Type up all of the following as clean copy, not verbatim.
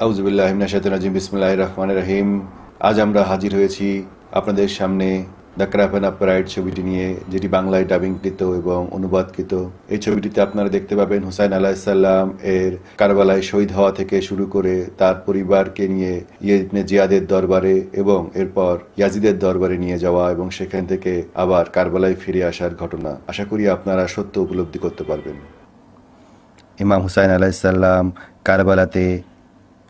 আউযুবিল্লাহি মিনাশ শাইতানির রাজিম বিসমিল্লাহির রহমানির রহিম। আজ আমরা হাজির হয়েছি আপনাদের সামনে দ্য ক্রাফেন অফ প্রাইড ছবিটি নিয়ে, যেটি বাংলায় ডাবিংকৃত এবং অনুবাদকৃত। এই ছবিটিতে আপনারা দেখতে পাবেন হুসাইন আলাইহিস সালাম এর কারবালায় শহীদ হওয়া থেকে শুরু করে তার পরিবারকে নিয়ে ইবনে জিয়াদের দরবারে এবং এরপর ইয়াজিদের দরবারে নিয়ে যাওয়া এবং সেখান থেকে আবার কারবালায় ফিরে আসার ঘটনা। আশা করি আপনারা সত্য উপলব্ধি করতে পারবেন। ইমাম হুসাইন আলাইহিস সালাম কারবালাতে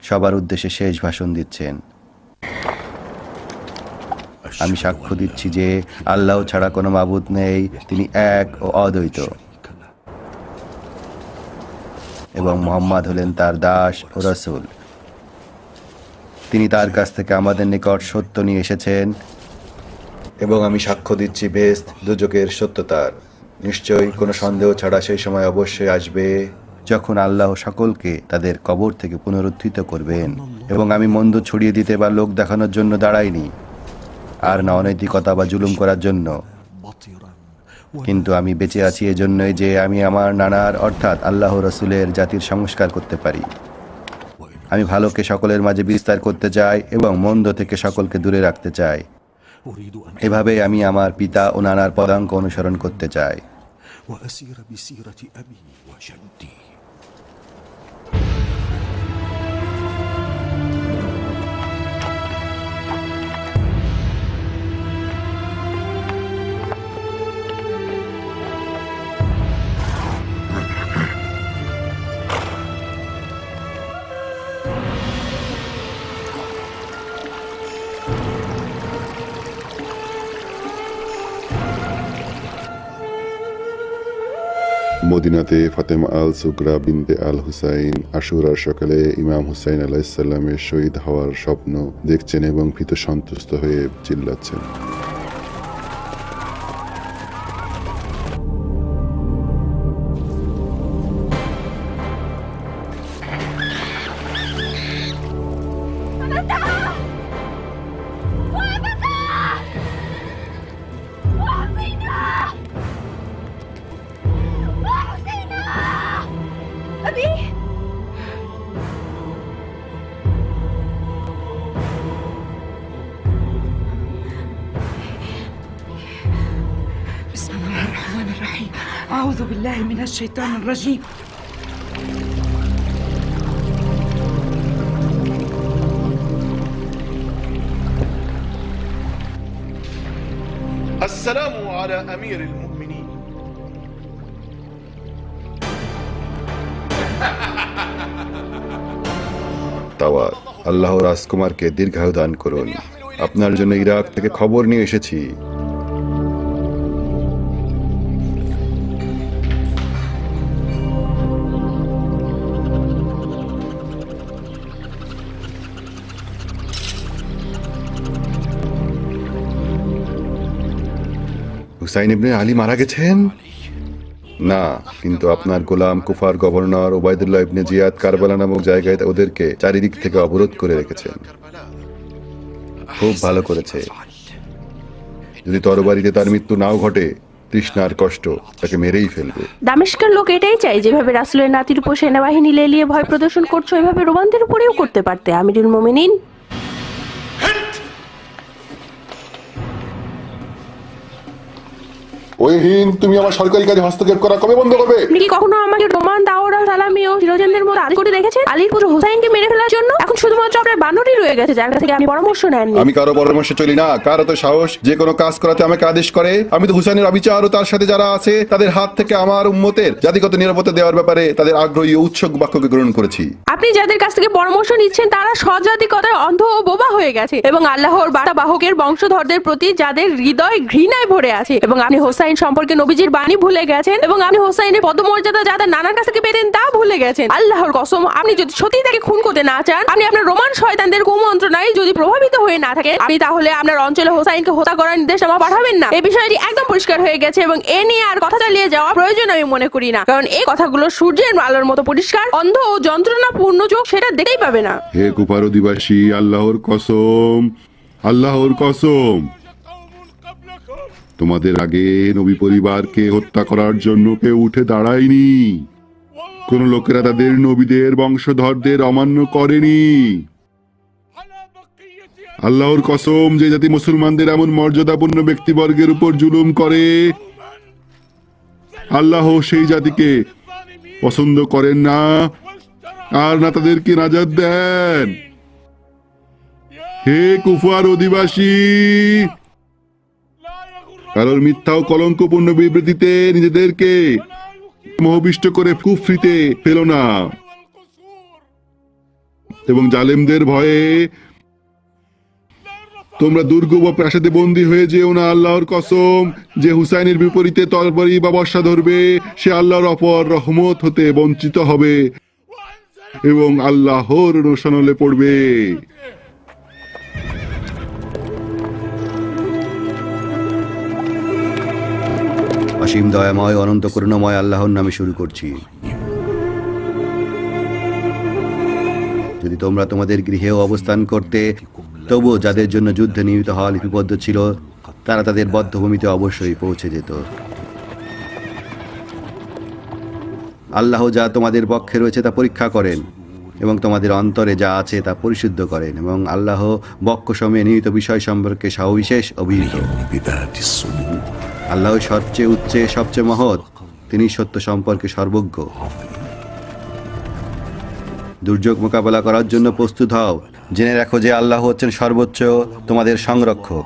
সবার উদ্দেশ্যে শেষ ভাষণ দিচ্ছেন। আমি সাক্ষ্য দিচ্ছি যে আল্লাহ ছাড়া কোনো মাবুদ নেই, তিনি এক ও অদ্বৈত, এবং মুহাম্মদ হলেন তার দাস ও রাসূল। তিনি তার কাছ থেকে আমাদের নিকট সত্য নিয়ে এসেছেন, এবং আমি সাক্ষ্য দিচ্ছি বেহেশত দোজখের সত্যতার। নিশ্চয়ই কোনো সন্দেহ ছাড়া সেই সময় অবশ্যই আসবে যখন আল্লাহ সকলকে তাদের কবর থেকে পুনরুত্থিত করবেন। এবং আমি মন্দ ছড়িয়ে দিতে বা লোক দেখানোর জন্য দাঁড়াইনি, আর না অনৈতিকতা বা জুলুম করার জন্য, কিন্তু আমি বেঁচে আছি এজন্যই যে আমি আমার নানার অর্থাৎ আল্লাহ রাসূলের জাতির সংস্কার করতে পারি। আমি ভালোকে সকলের মাঝে বিস্তার করতে চাই এবং মন্দ থেকে সকলকে দূরে রাখতে চাই। এভাবে আমি আমার পিতা ও নানার পদাঙ্ক অনুসরণ করতে চাই। মদিনাতে ফাতেমা আল সুগরা বিনতে আল হুসাইন আশুরার সকালে ইমাম হুসাইন আলাইহিস সালামের শহীদ হওয়ার স্বপ্ন দেখছেন এবং ভীত সন্তুষ্ট হয়ে চিল্লাচ্ছেন। بسم الله الرحمن الرحيم. أعوذ بالله من الشيطان الرجيم. السلام على أمير المؤمنين. তাওয়ার, আল্লাহ রাজকুমারকে দীর্ঘায়ু দান করুন। আপনার জন্য ইরাক থেকে খবর নিয়ে এসেছি। হুসাইন ইবনে আলী মারা গেছেন? না, কিন্তু আপনার গোলাম কুফার গভর্নর ওবায়দুল্লাহ ইবনে জিয়াদ কারবালা নামক জায়গায় ওদেরকে চারিদিক থেকে অবরোধ করে রেখেছেন। খুব ভালো করেছে। যদি তরবারিতে তার মৃত্যু নাও ঘটে, তৃষ্ণার কষ্ট তাকে মেরেই ফেলবে। দামেস্কের লোক এটাই চাই, যেভাবে রাসূলের নাতির উপর সেনাবাহিনী লেলিয়ে ভয় প্রদর্শন করছো, এভাবে রোমানদের উপরেও করতে পারতে আমিরুল মুমিনিন। ওইহীন, তুমি আমার সরকারি কাজে হস্তক্ষেপ করা কবে বন্ধ করবে? আপনি কি কখনো আমাকে রোমান, দাওরা, সালামি ও সিরোজেনদের মতো আদেশ করে দেখেছেন আলীর পুত্র হুসাইনকে মেরে ফেলার জন্য? এখন শুধুমাত্র আপনার বানরই রয়ে গেছে যার কাছ থেকে আপনি পরামর্শ নেননি। আমি কারো পরামর্শে চলি না। কারো তো সাহস যে কোনো কাজ করাতে আমাকে আদেশ করে? আমি তো হুসাইনের অবিচার ও তার সাথে যারা আছে তাদের হাত থেকে আমার উম্মতের জাতিগত নিরাপত্তা দেওয়ার ব্যাপারে তাদের আগ্রহী ও উৎসুক বাক্যকে গ্রহণ করেছি। আপনি যাদের কাছ থেকে পরামর্শ নিচ্ছেন তারা সজাতিকতায় অন্ধ ও বোবা হয়ে গেছে এবং আল্লাহর বার্তা বাহকের বংশধরদের প্রতি যাদের হৃদয় ঘৃণায় ভরে আছে। এবং আপনি হোসাইন সম্পর্কে নবীজির বাণী ভুলে গেছেন এবং আপনি হোসাইনের পদমর্যাদা যাদের নানার কাছ থেকে পেতেন তা ভুলে গেছেন। আল্লাহর কসম, আপনি যদি সত্যি তাকে খুন করতে না চান, আপনি আপনার রোমান শয়তানদের কুমন্ত্রণায় যদি প্রভাবিত হয়ে না থাকেন, আপনি তাহলে আপনার অঞ্চলে হোসাইনকে হত্যা করার নির্দেশনামা পাঠাবেন না। এই বিষয়টি একদম পরিষ্কার হয়ে গেছে এবং এ নিয়ে আর কথা চালিয়ে যাওয়া প্রয়োজন আমি মনে করি না, কারণ এই কথাগুলো সূর্যের আলোর মতো পরিষ্কার। অন্ধ ও যন্ত্রণাপূর্ণ চোখ সেটা দেখতেই পাবে না। হে কুফার অধিবাসী, আল্লাহর কসম, আল্লাহর কসম, তোমাদের আগে নবী পরিবারকে হত্যা করার জন্য কেউ উঠে দাঁড়ায়নি। কোন লোকেরা তাদের নবীদের বংশধরদের অমান্য করেনি। আল্লাহর কসম, যে জাতি মুসলমানদের এমন মর্যাদাপূর্ণ ব্যক্তিবর্গের উপর জুলুম করে, আল্লাহ সেই জাতিকে পছন্দ করেন না, আর না তাদেরকে নাজাত দেন। হে কুফার অধিবাসী, কারোর মিথ্যা ও কলঙ্কপূর্ণ বিবৃতিতে নিজেদেরকে মোহবিষ্ট করে কুফরিতে ফেলো না, এবং জালেমদের ভয়ে তোমরা দুর্গ বা প্রাসাদে বন্দী হয়ে যেও না। আল্লাহর কসম, যে হুসাইনের বিপরীতে তরবারি বা বর্ষা ধরবে, সে আল্লাহর অপর রহমত হতে বঞ্চিত হবে এবং আল্লাহর রোশনলে পড়বে। অসীম দয়াময়, অনন্ত করুণাময় আল্লাহর নামে শুরু করছি। যদি তোমরা তোমাদের গৃহেও অবস্থান করতে, তবুও যাদের জন্য যুদ্ধে নিহত হওয়া লিপিবদ্ধ ছিল, তারা তাদের বদ্ধভূমিতে অবশ্যই পৌঁছে যেত। আল্লাহ যা তোমাদের পক্ষে রয়েছে তা পরীক্ষা করেন, এবং তোমাদের অন্তরে যা আছে তা পরিশুদ্ধ করেন, এবং আল্লাহ বক্ষ সময়ে নিহিত বিষয় সম্পর্কে সবিশেষ অভিহিত। আল্লাহ সবচেয়ে উচ্চে, সবচেয়ে মহৎ, তিনি সত্য সম্পর্কে সর্বজ্ঞ। দুর্যোগ মোকাবেলা করার জন্য প্রস্তুত হও। জেনে রাখো যে আল্লাহ হচ্ছেন সর্বোচ্চ তোমাদের সংরক্ষক।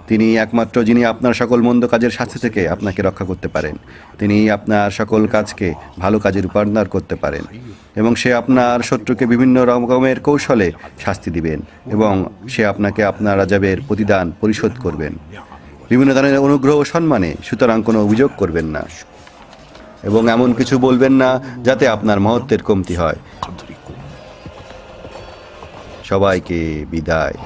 তিনি একমাত্র যিনি আপনার সকল মন্দ কাজের শাস্তি থেকে আপনাকে রক্ষা করতে পারেন। তিনি আপনার সকল কাজকে ভালো কাজে রূপান্তর করতে পারেন, এবং সে আপনার শত্রুকে বিভিন্ন রকমের কৌশলে শাস্তি দিবেন, এবং সে আপনাকে আপনার আযাবের প্রতিদান পরিশোধ করবেন বিভিন্ন ধরনের অনুগ্রহ ও সম্মানে। সুতরাং কোনো অভিযোগ করবেন না, এবং এমন কিছু বলবেন না যাতে আপনার মহত্বের কমতি হয়। সবাইকে বিদায়।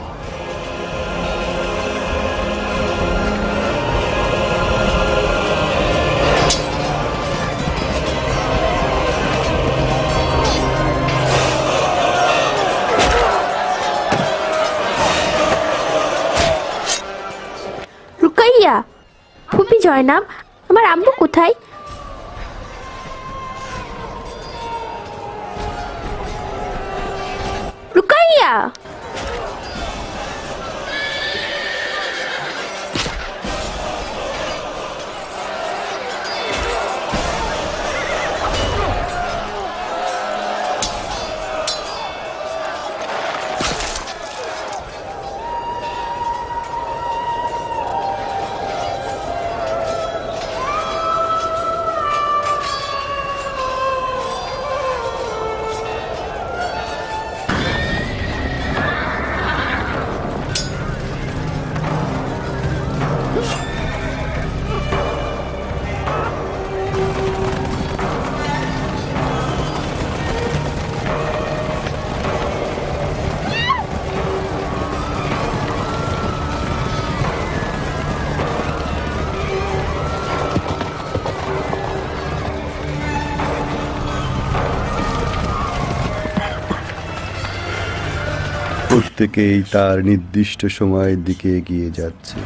রুকাইয়া, ফুপি জয়নাব, আমার আব্বু কোথায়? রুকাইয়া, প্রত্যেকেই তার নির্দিষ্ট সময়ের দিকে এগিয়ে যাচ্ছে।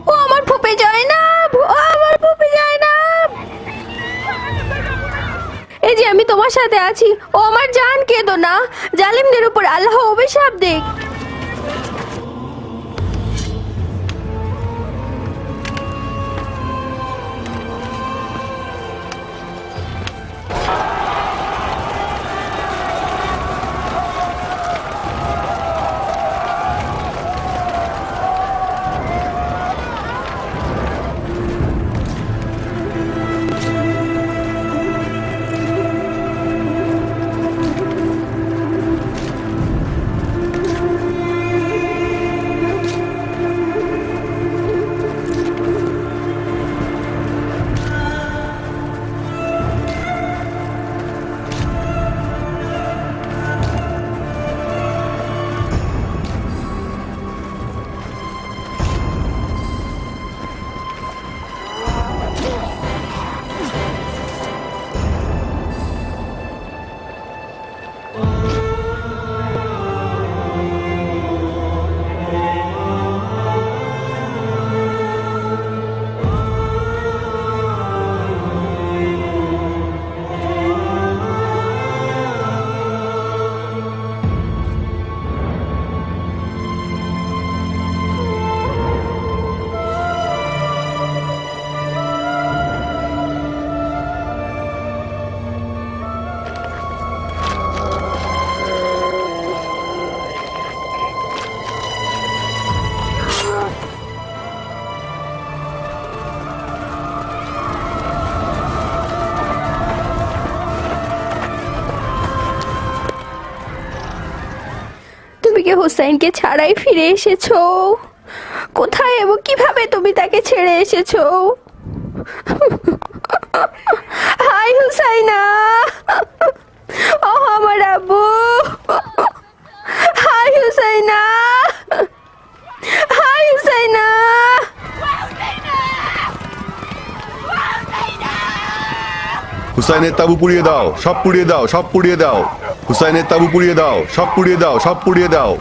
ও আমার ফুপি জয়নাব, ও আমার ফুপি জয়নাব, এই যে আমি তোমার সাথে আছি। ও আমার জান, কেঁদো না। জালিমদের উপর আল্লাহ অভিশাপ দেখ। হোসাইনকে ছাড়াই ফিরে এসেছো? কোথায় এবং কিভাবে তুমি তাকে ছেড়ে এসেছো? হাই হুসাইনা, ও আমার আব্বু। Hi Husaina, hi Husaina. হুসাইনের তাবু পুড়িয়ে দাও, সব পুড়িয়ে দাও, সব পুড়িয়ে দাও। হুসাইনের তাবু পুড়িয়ে দাও, সব পুড়িয়ে দাও, সব পুড়িয়ে দাও।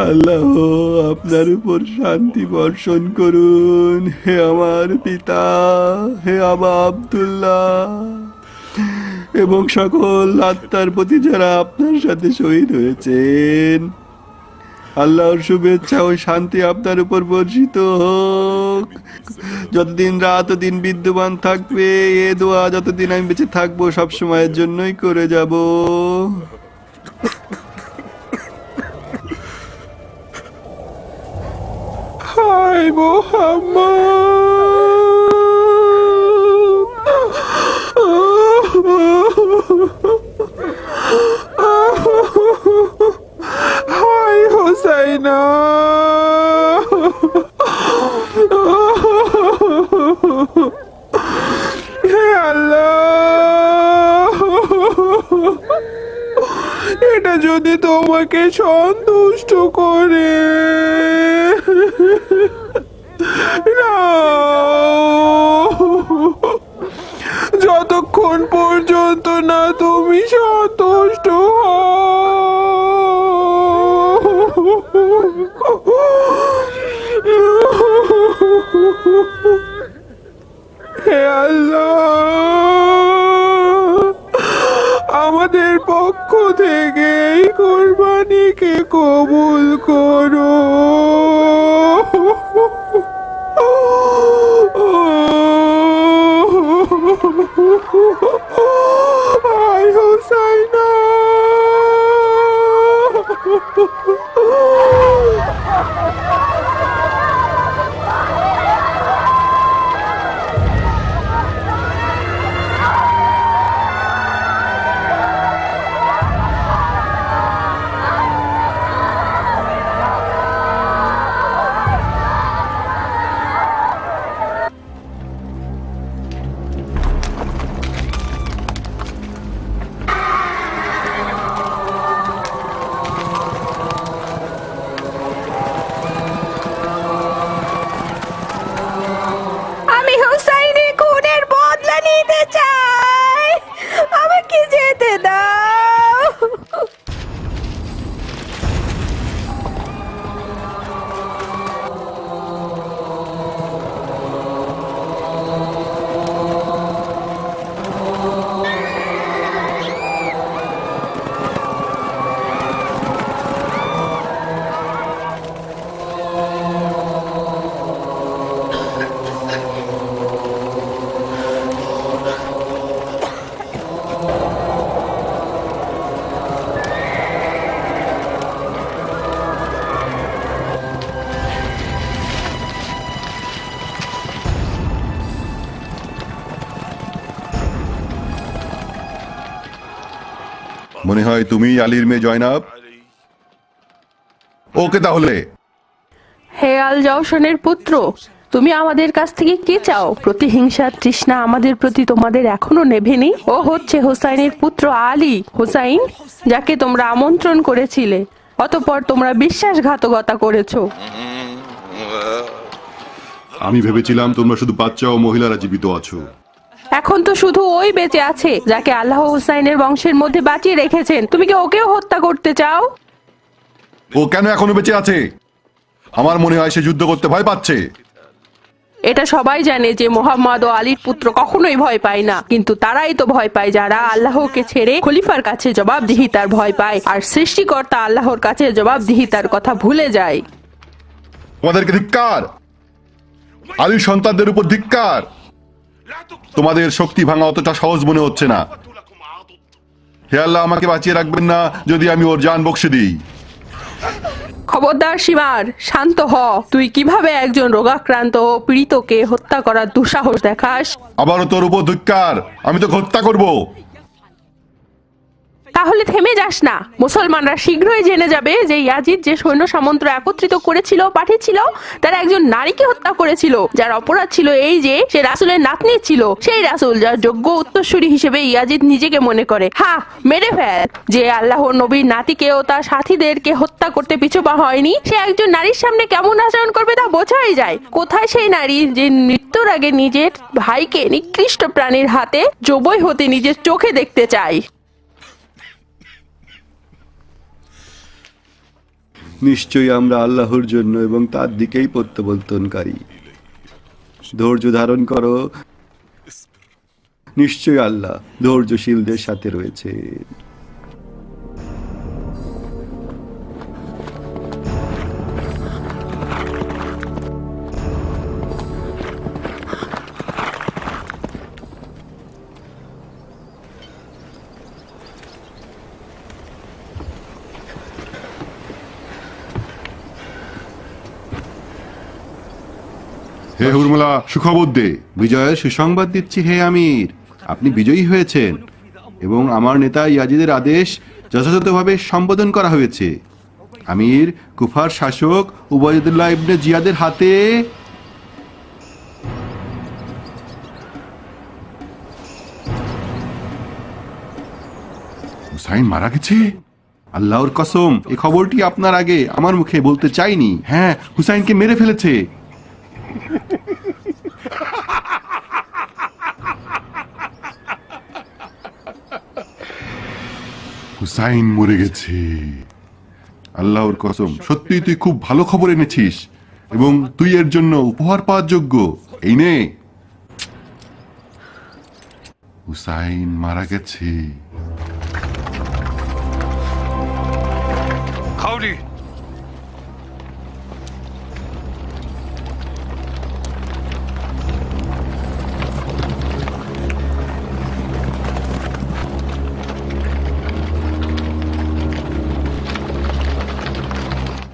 আল্লাহ আপনার উপর শান্তি বর্ষণ করুন, হে আমার পিতা, হে আবা আব্দুল্লাহ, এবং সকল আত্মার প্রতি যারা আপনার সাথে শহীদ হয়েছেন। আল্লাহর শুভেচ্ছা ও শান্তি আপনার উপর বর্ষিত হোক। যতদিন রাত দিন বিদ্যমান থাকবে এ দোয়া যতদিন আমি বেঁচে থাকবো সব সময়ের জন্যই করে যাব। হাই হাই হোসাইনা, হে আল্লাহ, এটা যদি তোমাকে সন্তুষ্ট করে না, যতক্ষণ পর্যন্ত না তুমি সন্তুষ্ট হে আল্লাহ, আমাদের পক্ষ থেকে এই কোরবানিকে কবুল করো। হাই হোসাইনা। আমি হুসাইনের খুনের বদলা নিতে চাই, আমাকে যেতে দাও। মনে হয় তুমি আলীর মেয়ে জয়নাব। ওকে তাহলে। হে আল জাওশনের পুত্র, তুমি আমাদের কাছ থেকে কি চাও? প্রতিহিংসার তৃষ্ণা আমাদের প্রতি তোমাদের এখনো নেভেনি? ও হচ্ছে হোসাইনের পুত্র আলী, হোসাইন যাকে তোমরা আমন্ত্রণ করেছিলে, অতঃপর তোমরা বিশ্বাসঘাতকতা করেছো। আমি ভেবেছিলাম তোমরা শুধু বাচ্চা ও মহিলারা জীবিত আছো। এখন তো শুধু ওই বেঁচে আছে যাকে আল্লাহ হুসাইনের বংশের মধ্যে বাঁচিয়ে রেখেছেন। তুমি কি ওকেও হত্যা করতে চাও? ও কেন এখনো বেঁচে আছে? আমার মনে হয় সে যুদ্ধ করতে ভয় পাচ্ছে। এটা সবাই জানে যে মোহাম্মদ ও আলীর পুত্র কখনোই ভয় পায় না, কিন্তু তারাই তো ভয় পায় যারা আল্লাহকে ছেড়ে খলিফার কাছে জবাবদিহিতার ভয় পায় আর সৃষ্টিকর্তা আল্লাহর কাছে জবাবদিহিতার কথা ভুলে যায়। তোমাদেরকে ধিক্কার, আলীর সন্তানদের উপর ধিক্কার। তোমাদের শক্তি ভাঙা অতটা সহজ মনে হচ্ছে না। হে আল্লাহ, আমাকে বাঁচিয়ে রাখবেন না যদি আমি ওর জান বকশে দিই। খবরদার সীমার, শান্ত হ। তুই কিভাবে একজন রোগাক্রান্ত ও পীড়িতকে হত্যা করার দুঃসাহস দেখাস? আবারও তোর উপর ধিক্কার, আমি তো হত্যা করবো। তাহলে থেমে যাস না। মুসলমানরা শীঘ্রই জেনে যাবে যে ইয়াজিদ যে সৈন্য সামন্ত একত্রিত করেছিল পাঠিয়েছিল তারা একজন নারীকে হত্যা করেছিল, যার অপরাধ ছিল এই যে সে রাসূলের নাতনি ছিল, সেই রাসূল যার যোগ্য উত্তরসূরি হিসেবে ইয়াজিদ নিজেকে মনে করে। হ্যাঁ, মেরে ফেল। যে আল্লাহর নবীর নাতিকে ও তার সাথীদেরকে হত্যা করতে পিছু পা হয়নি, সে একজন নারীর সামনে কেমন আচরণ করবে তা বোঝাই যায়। কোথায় সেই নারী যে মৃত্যুর আগে নিজের ভাইকে নিকৃষ্ট প্রাণীর হাতে জবই হতে নিজের চোখে দেখতে চায়? নিশ্চয়ই আমরা আল্লাহর জন্য এবং তার দিকেই প্রত্যাবর্তনকারী। ধৈর্য ধারণ করো, নিশ্চয়ই আল্লাহ ধৈর্যশীলদের সাথে রয়েছে। হে হুরমুলা, সুখবর দে। বিজয়ের সুসংবাদ দিচ্ছি হে আমির, আপনি বিজয়ী হয়েছেন এবং আমার নেতা ইয়াজিদের আদেশ যথাযথভাবে সম্বোধন করা হয়েছে। আমির, কুফার শাসক উবাইদুল্লাহ ইবনে জিয়াদের হাতে হুসাইন মারা গেছে? আল্লাহর কসম, এই খবরটি আপনার আগে আমার মুখে বলতে চাইনি। হ্যাঁ, হুসাইনকে মেরে ফেলেছে। হুসাইন মরে গেছে। আল্লাহর কসম, সত্যিই তুই খুব ভালো খবর এনেছিস এবং তুই এর জন্য উপহার পাওয়ার যোগ্য। এই নে। হুসাইন মারা গেছে। خولي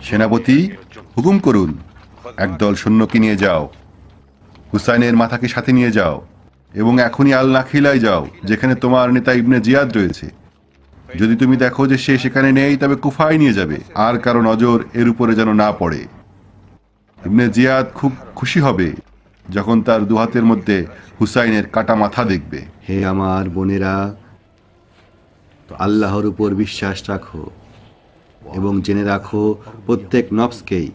সেনাপতি, হুকুম করুন, একদল সৈন্যকে নিয়ে যাও, হুসাইনের মাথাকে সাথে নিয়ে যাও এবং এখনই আল নাখিলায় যাও যেখানে তোমার নেতা ইবনে জিয়াদ রয়েছে। যদি তুমি দেখো যে সে সেখানে নেই তবে কুফায় নিয়ে যাবে, আর কারো নজর এর উপরে যেন না পড়ে। ইবনে জিয়াদ খুব খুশি হবে যখন তার দুহাতের মধ্যে হুসাইনের কাটা মাথা দেখবে। হে আমার বোনেরা, আল্লাহর উপর বিশ্বাস রাখো এবং জেনে রাখো প্রত্যেক নফসকেই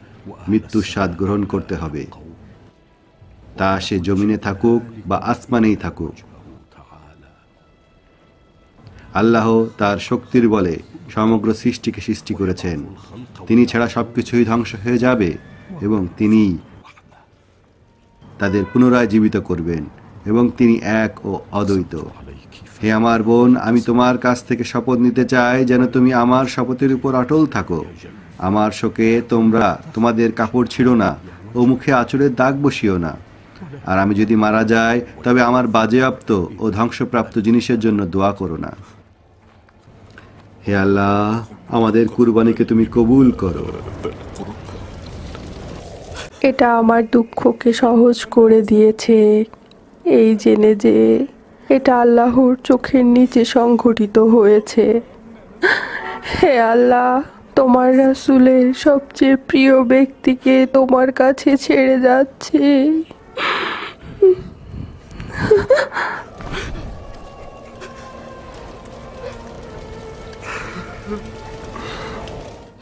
মৃত্যুর স্বাদ গ্রহণ করতে হবে, তা সে জমিনে থাকুক বা আসমানেই থাকুক। আল্লাহ তার শক্তির বলে সমগ্র সৃষ্টিকে সৃষ্টি করেছেন। তিনি ছাড়া সবকিছুই ধ্বংস হয়ে যাবে এবং তিনি তাদের পুনরায় জীবিত করবেন এবং তিনি এক ও অদ্বৈত। হে আমার বোন, আমি তোমার কাছ থেকে শপথ নিতে চাই যেন তুমি আমার শপথের উপর অটল থাকো। আমার শোকে তোমরা তোমাদের কাপড় ছিঁড়ো না ও মুখে আঁচড়ের দাগ বসিও না। আর আমি যদি মারা যাই তবে আমার বাজেয়াপ্ত ও ধ্বংসপ্রাপ্ত জিনিসের জন্য দোয়া করো না। হে আল্লাহ, আমাদের কুরবানিকে তুমি কবুল করো। এটা আমার দুঃখকে সহজ করে দিয়েছে, এই জেনে যে এটা আল্লাহর চোখের নিচে সংঘটিত হয়েছে। হে আল্লাহ, তোমার রাসূলের সবচেয়ে প্রিয় ব্যক্তিকে তোমার কাছে ছেড়ে যাচ্ছে।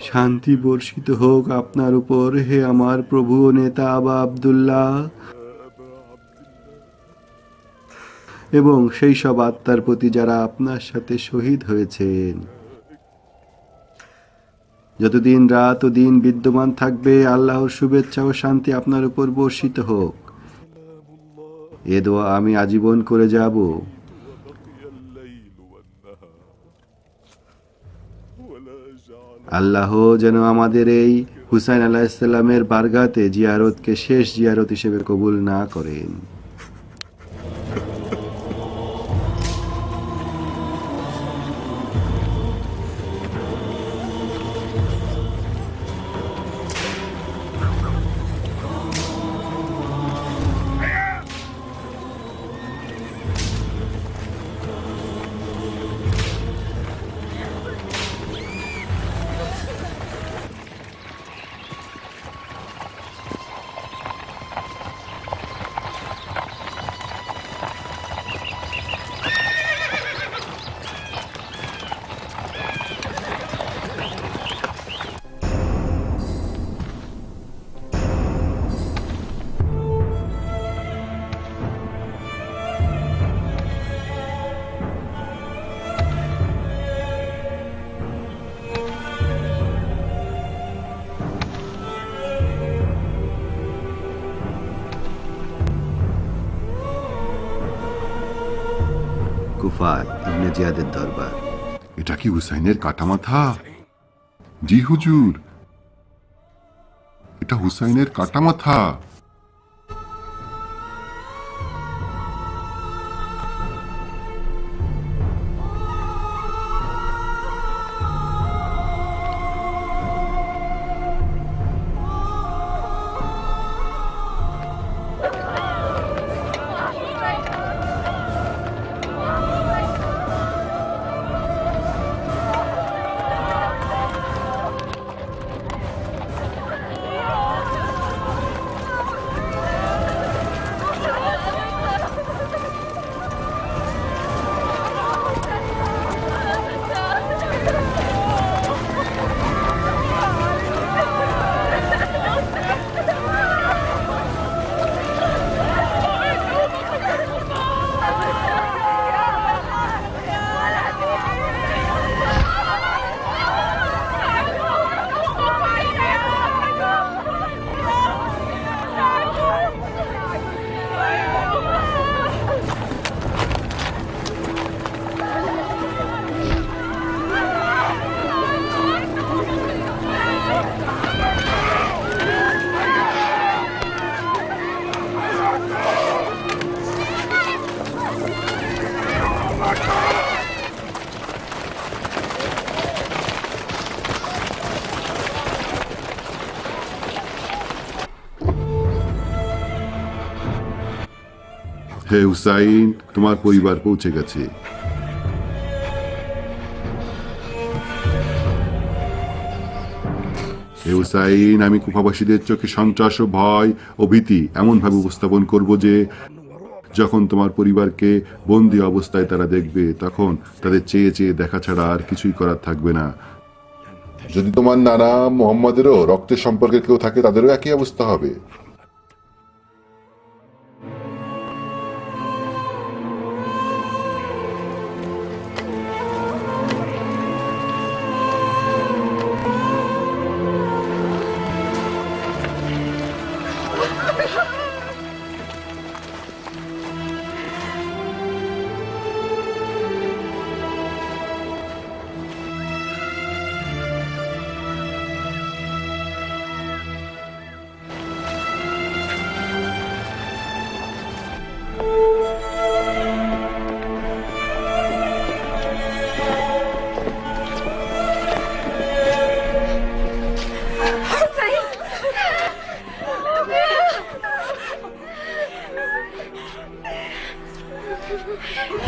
শান্তি বর্ষিত হোক আপনার উপর হে আমার প্রভু ও নেতা আবা আব্দুল্লাহ, এবং সেই সব আত্মার প্রতি যারা আপনার সাথে শহীদ হয়েছেন। যতদিন রাত ও দিন বিদ্যমান থাকবে, আল্লাহর শুভেচ্ছা ও শান্তি আপনার উপর বর্ষিত হোক। এ দোয়া আমি আজীবন করে যাব। আল্লাহ যেন আমাদের এই হুসাইন আলাইহিসসালামের বারগাতে জিয়ারতকে শেষ জিয়ারত হিসেবে কবুল না করেন। কুফা ইবনে জিয়াদের দরবার। এটা কি হুসাইনের কাটামাথা? জি হুজুর, এটা হুসাইনের কাটামাথা। হে হুসাইন, তোমার পরিবার পৌঁছে গেছে। হে হুসাইন, আমি কুফাবাসীদের চোখে সন্ত্রাস ও ভয় ও ভীতি এমন ভাবে উপস্থাপন করব যে যখন তোমার পরিবারকে বন্দী অবস্থায় তারা দেখবে, তখন তাদের চেয়ে চেয়ে দেখা ছাড়া আর কিছুই করার থাকবে না। যদি তোমার নানা মোহাম্মদেরও রক্তের সম্পর্কে কেউ থাকে, তাদেরও একই অবস্থা হবে।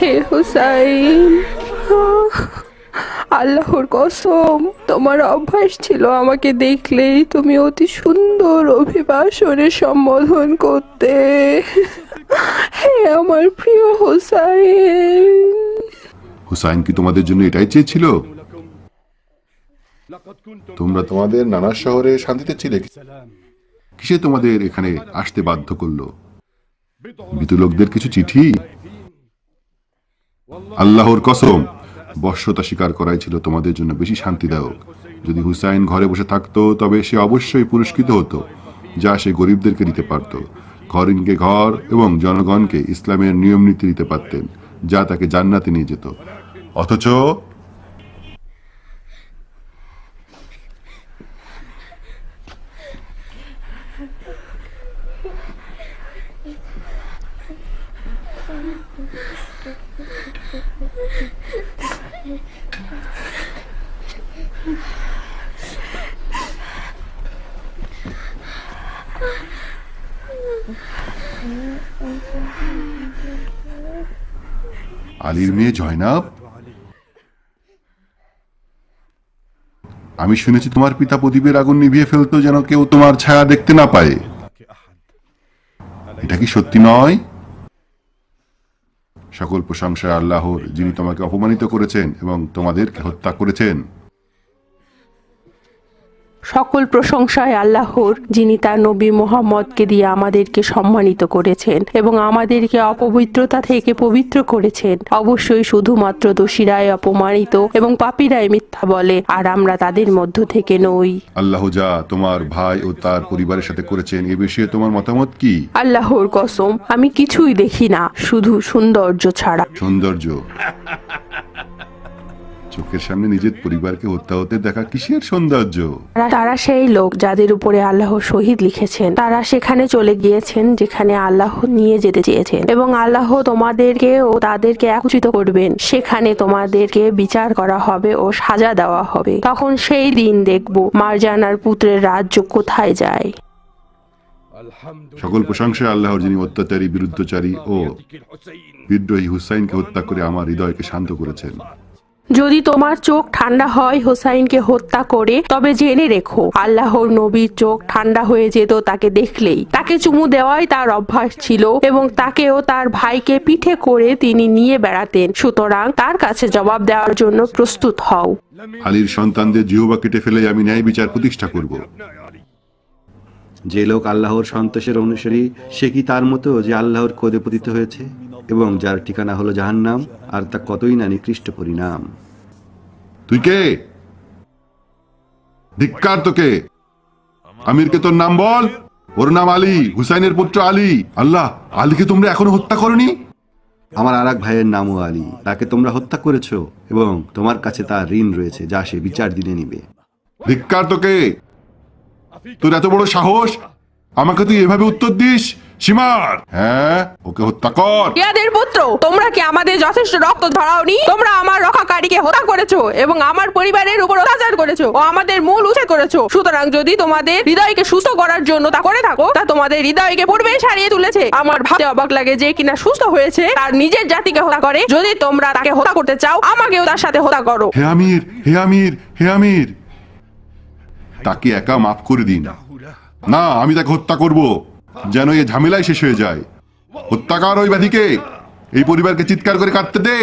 হে হুসাইন, আল্লাহর কসম, তোমার অভ্যাস ছিল আমাকে দেখলেই তুমি অতি সুন্দর অভিবাসনে সম্বোধন করতে। হে আমার প্রিয় হুসাইন। হুসাইন কি তোমাদের জন্য এটাই চেয়েছিল? তোমরা তোমাদের নানা শহরে শান্তিতে ছিলে, কিসে তোমাদের এখানে আসতে বাধ্য করলো? মৃত লোকদের কিছু চিঠি? আল্লাহর কসম, বশ্যতা স্বীকার করাই ছিল তোমাদের জন্য বেশি শান্তিদায়ক। যদি হুসাইন ঘরে বসে থাকতো তবে সে অবশ্যই পুরস্কৃত হতো, যা সে গরিবদেরকে দিতে পারত। ঘরিনকে ঘর এবং জনগণকে ইসলামের নিয়ম নীতি দিতে পারতেন, যা তাকে জান্নাতে নিয়ে যেত। অথচ আলীর মেয়ে জয়নাব, আমি শুনেছি তোমার পিতা প্রদীপের আগুন নিভিয়ে ফেলতো যেন কেউ তোমার ছায়া দেখতে না পায়। এটা কি সত্যি নয়? সকল প্রশংসা আল্লাহর, যিনি তোমাকে অপমানিত করেছেন এবং তোমাদেরকে হত্যা করেছেন। সকল প্রশংসায় আল্লাহর, যিনি তার নবী মুহাম্মদকে দিয়ে আমাদেরকে সম্মানিত করেছেন এবং আমাদেরকে অপবিত্রতা থেকে পবিত্র করেছেন। অবশ্যই শুধুমাত্র দোষীরাই অপমানিত এবং পাপীরাই মিথ্যা বলে, আর আমরা তাদের মধ্য থেকে নই। আল্লাহ যা তোমার ভাই ও তার পরিবারের সাথে করেছেন এ বিষয়ে তোমার মতামত কি? আল্লাহর কসম, আমি কিছুই দেখি না, শুধু সৌন্দর্য ছাড়া। সৌন্দর্য? চোখের সামনে নিজের পরিবারকে হত্যা হতে দেখা কিসের সৌন্দর্য? তারা সেই লোক যাদের উপরে আল্লাহ শহীদ লিখেছেন। তারা সেখানে চলে গিয়েছেন যেখানে আল্লাহ নিয়ে যেতে চেয়েছেন, এবং আল্লাহ তোমাদেরকে ও তাদেরকে একত্রিত করবেন। সেখানে তোমাদেরকে বিচার করা হবে ও সাজা দেওয়া হবে। তখন সেই দিন দেখব মারজানার পুত্রের রাজ্য কোথায় যায়। সকল প্রশংসা আল্লাহর, যিনি অত্যাচারী, বিরুদ্ধচারী ও বিদ্রোহী হুসাইনকে হত্যা করে আমার হৃদয়কে শান্ত করেছেন। যদি তোমার চোখ ঠান্ডা হয় হোসাইনকে হত্যা করে, তবে জেনে রেখো আল্লাহর নবীর চোখ ঠান্ডা হয়ে যেত তাকে দেখলেই। তাকে চুমু দেওয়াই তার অভ্যাস ছিল এবং তাকেও তার ভাইকে পিঠে করে তিনি নিয়ে বেড়াতেন। সুতরাং তার কাছে জবাব দেওয়ার জন্য প্রস্তুত হও। আলীর সন্তানদের জিহ্বা কেটে ফেলে আমি ন্যায় বিচার প্রতিষ্ঠা করব। যে লোক আল্লাহর সন্তোষের অনুসারী, সে কি তার মতো যে আল্লাহর ক্রোধে পতিত হয়েছে এবং যার ঠিকানা হলো জাহান্নাম, আর তা কতই না নিকৃষ্ট পরিণাম। তুই কে? ধিক্কার তোকে! আমিরকে তোর নাম বল। ওর নাম আলী, হুসাইনের পুত্র আলী। আল্লাহ, আলীকে তোমরা এখনো হত্যা করনি? আমার আর এক ভাইয়ের নামও আলী, তাকে তোমরা হত্যা করেছো এবং তোমার কাছে তার ঋণ রয়েছে, যা সে বিচার দিনে নিবে। ধিক্কার তোকে! তোর এত বড় সাহস, আমাকে তুই এভাবে উত্তর দিস? সীমার, হ্যাঁ, ওকে হত্যা কর। ইয়াদের পুত্র, তোমরা কি আমাদের যথেষ্ট রক্ত ধরাওনি? তোমরা আমার রক্ষাকারীকে হত্যা করেছো এবং আমার পরিবারের উপর অত্যাচার করেছো ও আমাদের মূল উচ্ছেদ করেছো। সুতরাং যদি তোমাদের হৃদয়কে সুস্থ করার জন্য তা করে থাকো, তা তোমাদের হৃদয়কে পূর্বে সারিয়ে তুলেছে। আমার ভাবতে অবাক লাগে যে কিনা সুস্থ হয়েছে তার নিজের জাতিকে হত্যা করে। যদি তোমরা তাকে হত্যা করতে চাও, আমাকেও তার সাথে হত্যা করো। হে আমির, হে আমির, হে আমির, তাকে একা মাফ করে দিন। না, আমি তাকে হত্যা করব, যেন এই ঝামেলাই শেষ হয়ে যায়। হত্যাকার ওই ব্যাধিকে, এই পরিবারকে চিৎকার করে কাটতে দে।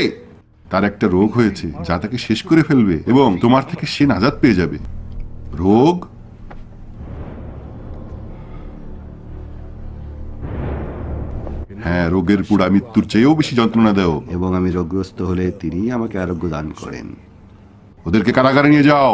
তার একটা রোগ হয়েছে যা তাকে শেষ করে ফেলবে এবং তোমার থেকে সে নাজাত পেয়ে যাবে। রোগ? হ্যাঁ, রোগের পুরা মৃত্যুর চেয়েও বেশি যন্ত্রণা দেও। এবং আমি রোগগ্রস্ত হলে তিনি আমাকে আরোগ্য দান করেন। ওদেরকে কারাগারে নিয়ে যাও।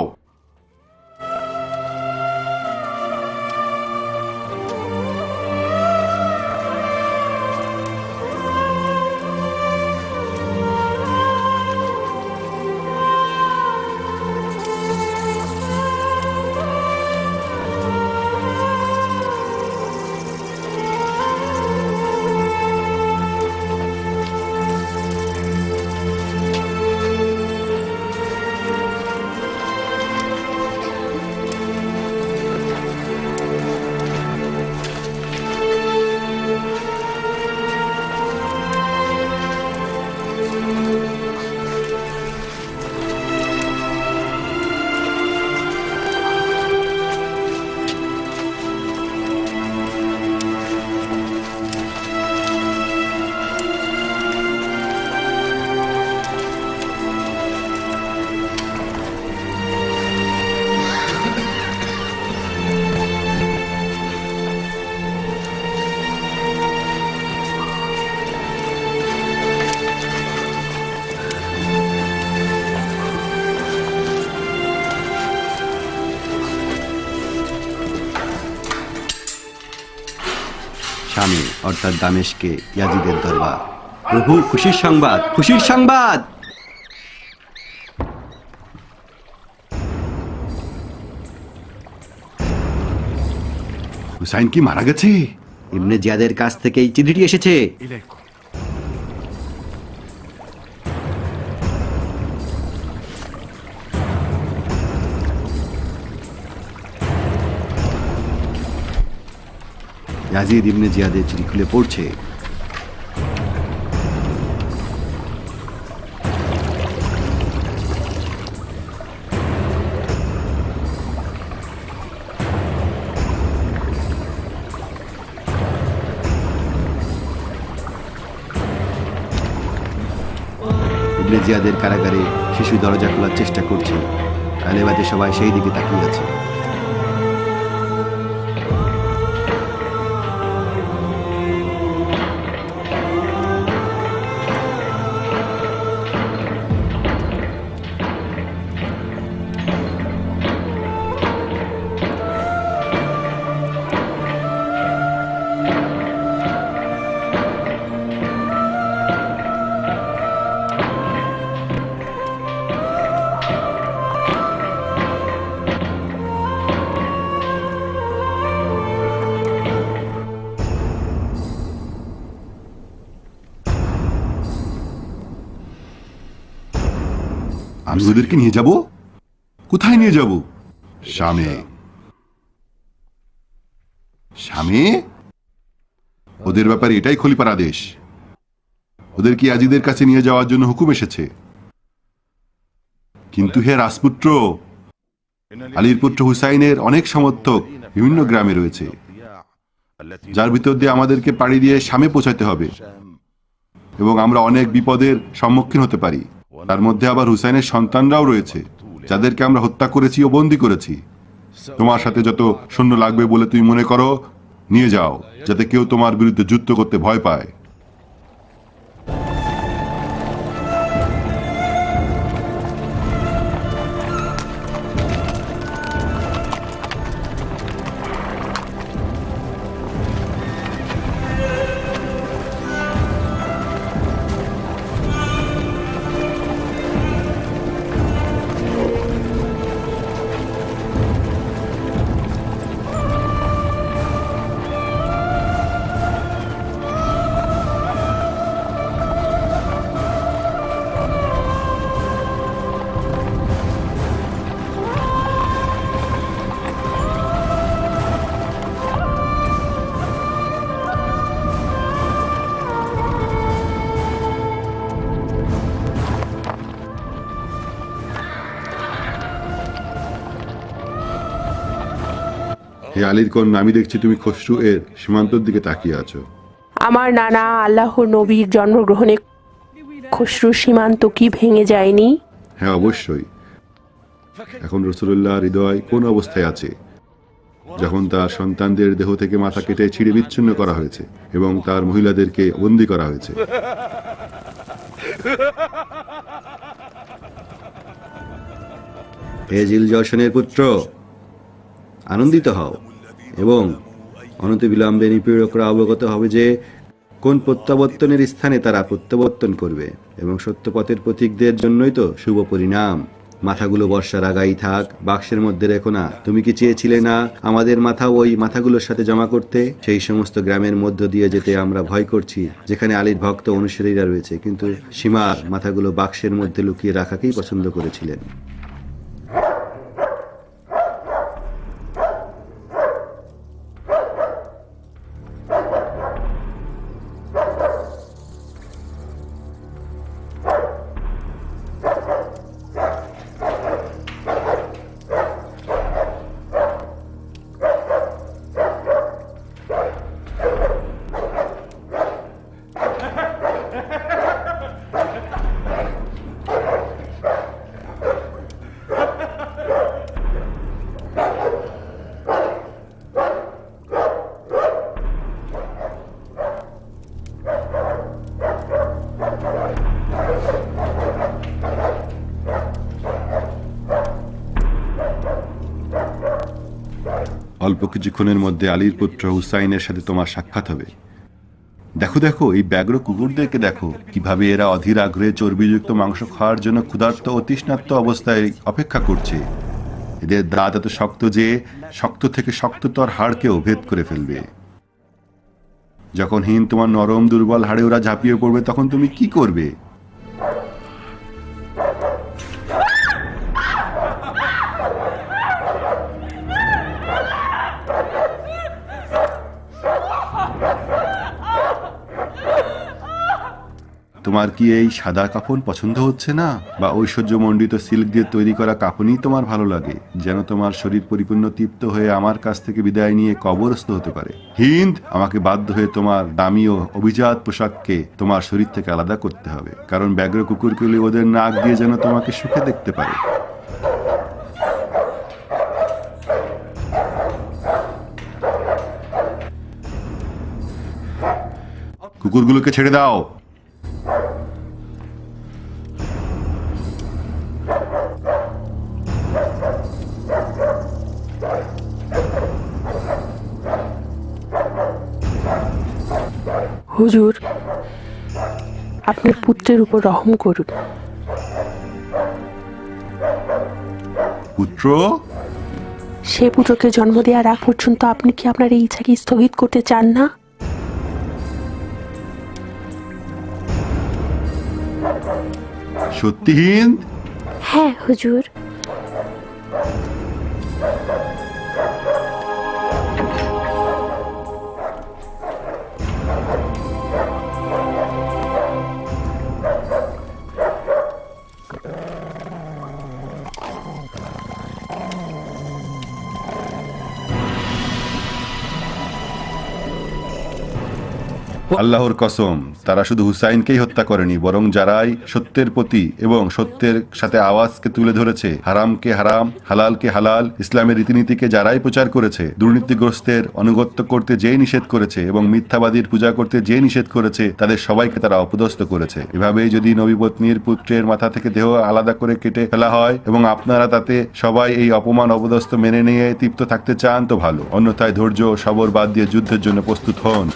শামে অর্থাৎ দামেশকে ইয়াজিদের দরবার। প্রভু, খুশির সংবাদ, খুশির সংবাদ! হুসাইন কি মারা গেছে? ইবনে জিয়াদের কাছ থেকে এই চিঠিটি এসেছে। ইয়াজিদ ইবনে জিয়াদের চিঠি খুলে পড়ছে। ইবনে জিয়াদের কারাগারে শিশু দরজা খোলার চেষ্টা করছে। তালেবাদের সবাই সেই দিকে তাকিয়ে আছে। আমি ওদেরকে নিয়ে যাব? কোথায় নিয়ে যাব? শামে। শামে? ওদের ব্যাপারে এটাই খলিফার আদেশ। ওদেরকে ইয়াজিদের কাছে নিয়ে যাওয়ার জন্য হুকুম এসেছে। কিন্তু হে রাজপুত্র, আলীর পুত্র হুসাইনের অনেক সমর্থক বিভিন্ন গ্রামে রয়েছে, যার ভিতর দিয়ে আমাদেরকে পাড়ি দিয়ে শামে পৌঁছাতে হবে এবং আমরা অনেক বিপদের সম্মুখীন হতে পারি। তার মধ্যে আবার হুসাইনের সন্তানরাও রয়েছে, যাদেরকে আমরা হত্যা করেছি ও বন্দী করেছি। তোমার সাথে যত সৈন্য লাগবে বলে তুমি মনে করো নিয়ে যাও, যাতে কেউ তোমার বিরুদ্ধে যুদ্ধ করতে ভয় পায়। হে আলীর কন্যা, আমি দেখছি তুমি খসরু এর সীমান্তর দিকে তাকিয়ে আছো। আমার নানা আল্লাহর নবীর জন্মগ্রহণে খসরুর সীমান্ত কি ভেঙে যায়নি? হ্যাঁ, অবশ্যই। এখন রাসূলুল্লাহর হৃদয় কোন অবস্থায় আছে যখন তার সন্তানদের দেহ থেকে মাথা কেটে ছিঁড়ে বিচ্ছিন্ন করা হয়েছে এবং তার মহিলাদেরকে বন্দী করা হয়েছে? হে জিলজশনের পুত্র, আনন্দিত হও এবং অনতিবিলম্বে নিপীড়করা অবগত হবে যে কোন প্রত্যাবর্তনের স্থানে তারা প্রত্যাবর্তন করবে, এবং সত্যপথের প্রতীকদের জন্যই তো শুভ পরিণাম। মাথাগুলো বর্ষার আগাই থাক, বাক্সের মধ্যে রেখো না। তুমি কি চেয়েছিলে না আমাদের মাথা ওই মাথাগুলোর সাথে জমা করতে? সেই সমস্ত গ্রামের মধ্য দিয়ে যেতে আমরা ভয় করছি যেখানে আলীর ভক্ত অনুসারীরা রয়েছে, কিন্তু সীমার মাথাগুলো বাক্সের মধ্যে লুকিয়ে রাখাকেই পছন্দ করেছিলেন। অল্প কিছুক্ষণের মধ্যে আলীর পুত্র হুসাইনের সাথে তোমার সাক্ষাৎ হবে। দেখো দেখো, এই ব্যাঘ্র কুকুরদেরকে দেখো কিভাবে এরা অধীর আগ্রহে চর্বিযুক্ত মাংস খাওয়ার জন্য ক্ষুধার্ত ও তৃষ্ণার্ত অবস্থায় অপেক্ষা করছে। এদের দাঁত এত শক্ত যে শক্ত থেকে শক্ততর হাড়কেও ভেদ করে ফেলবে। যখন হিন্দ তোমার নরম দুর্বল হাড়ে ওরা ঝাঁপিয়ে পড়বে তখন তুমি কি করবে? তোমার কি এই সাদা কাফন পছন্দ হচ্ছে না, বা ঐশ্বর্যমণ্ডিত সিল্ক দিয়ে তৈরি করা কাফনই তোমার ভালো লাগে, যেন তোমার শরীর পরিপূর্ণ তৃপ্ত হয়ে আমার কাছ থেকে বিদায় নিয়ে কবরস্থ হতে পারে? হিন্দ, আমাকে বাধ্য হয়ে তোমার দামি ও অভিজাত পোশাককে তোমার শরীর থেকে আলাদা করতে হবে, কারণ ব্যাঘ্র কুকুরগুলি ওদের নাক দিয়ে যেন তোমাকে সুখে দেখতে পারে। কুকুরগুলোকে ছেড়ে দাও। হুজুর, আপনার পুত্রের উপর রহম করুন। পুত্র? সে পুত্রকে জন্ম দেওয়ার আগ পর্যন্ত আপনি কি আপনার এই ইচ্ছাকে স্থগিত করতে চান না? সত্যি হিন্দ? হ্যাঁ হুজুর। আল্লাহর কসম, তারা শুধু হুসাইনকেই হত্যা করেনি, বরং যারাই সত্যের প্রতি এবং সত্যের সাথে আওয়াজকে তুলে ধরেছে, হারামকে হারাম, হালালকে হালাল, ইসলামের রীতিনীতিকে যারাই প্রচার করেছে, দুর্নীতিগ্রস্তের অনুগত্য করতে যে নিষেধ করেছে এবং মিথ্যাবাদীর পূজা করতে যে নিষেধ করেছে, তাদের সবাইকে তারা অপদস্থ করেছে। এভাবেই যদি নবীপত্নীর পুত্রের মাথা থেকে দেহ আলাদা করে কেটে ফেলা হয় এবং আপনারা তাতে সবাই এই অপমান অপদস্থ মেনে নিয়ে তৃপ্ত থাকতে চান তো ভালো, অন্যথায় ধৈর্য ও সবর বাদ দিয়ে যুদ্ধের জন্য প্রস্তুত হন।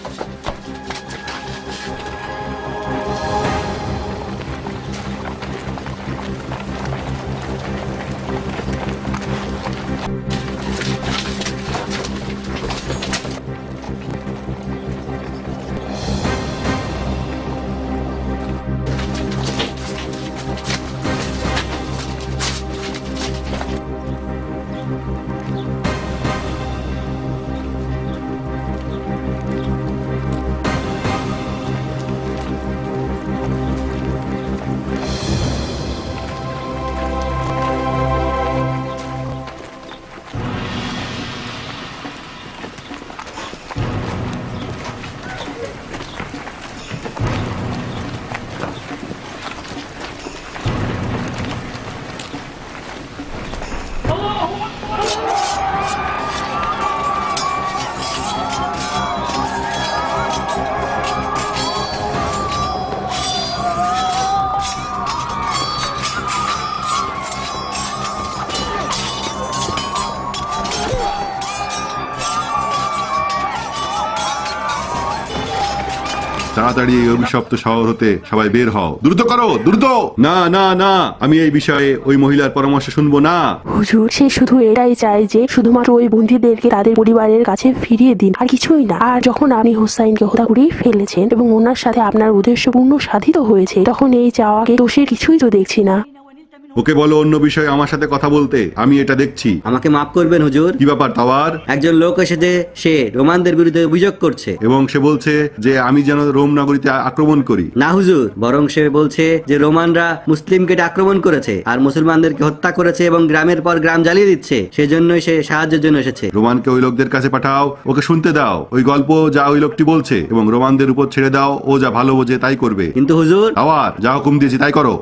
তাড়াতাড়ি এই অভিশপ্ত শহর হতে সবাই বের হও, দ্রুত করো, দ্রুত! না না না, আমি এই বিষয়ে ওই মহিলার পরামর্শ শুনবো না। হুজুর, সে শুধু এটাই চায় যে শুধুমাত্র ওই বন্দীদেরকে তাদের পরিবারের কাছে ফিরিয়ে দিন, আর কিছুই না। আর যখন আপনি হুসাইনকে হত্যা করেই ফেলেছেন এবং ওনার সাথে আপনার উদ্দেশ্যপূর্ণ সাধিত হয়েছে, তখন এই চাওয়াকে দোষের কিছুই তো দেখছি না। ওকে বলো অন্য বিষয়ে আমার সাথে কথা বলতে, আমি এটা দেখছি। আমাকে মাফ করবেন হুজুর। কি ব্যাপার তাওয়ার? একজন লোক এসেছে, সে রোমানদের বিরুদ্ধে অভিযোগ করছে। এবং সে বলছে যে আমি যেন রোম নগরীতে আক্রমণ করি। না হুজুর, বরং সে বলছে যে রোমানরা মুসলিমকে আক্রমণ করেছে আর মুসলমানদেরকে হত্যা করেছে এবং গ্রামের পর গ্রাম জ্বালিয়ে দিচ্ছে, সেজন্যই সে সাহায্যের জন্য এসেছে। রোমানকে ওই লোকদের কাছে পাঠাও, ওকে শুনতে দাও ওই গল্প যা ওই লোকটি বলছে, এবং রোমানদের উপর ছেড়ে দাও, ও যা ভালো বোঝে তাই করবে। কিন্তু হুজুর, তাওয়ার, যা হুকুম দিয়েছি তাই করো।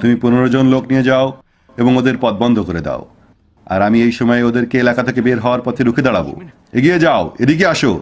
তুমি 15 জন লোক নিয়ে যাও এবং ওদের পথ বন্ধ করে দাও, আর আমি এই সময় ওদেরকে এলাকা থেকে বের হওয়ার পথে রুখে দাঁড়াবো। এগিয়ে যাও, এদিকে আসো।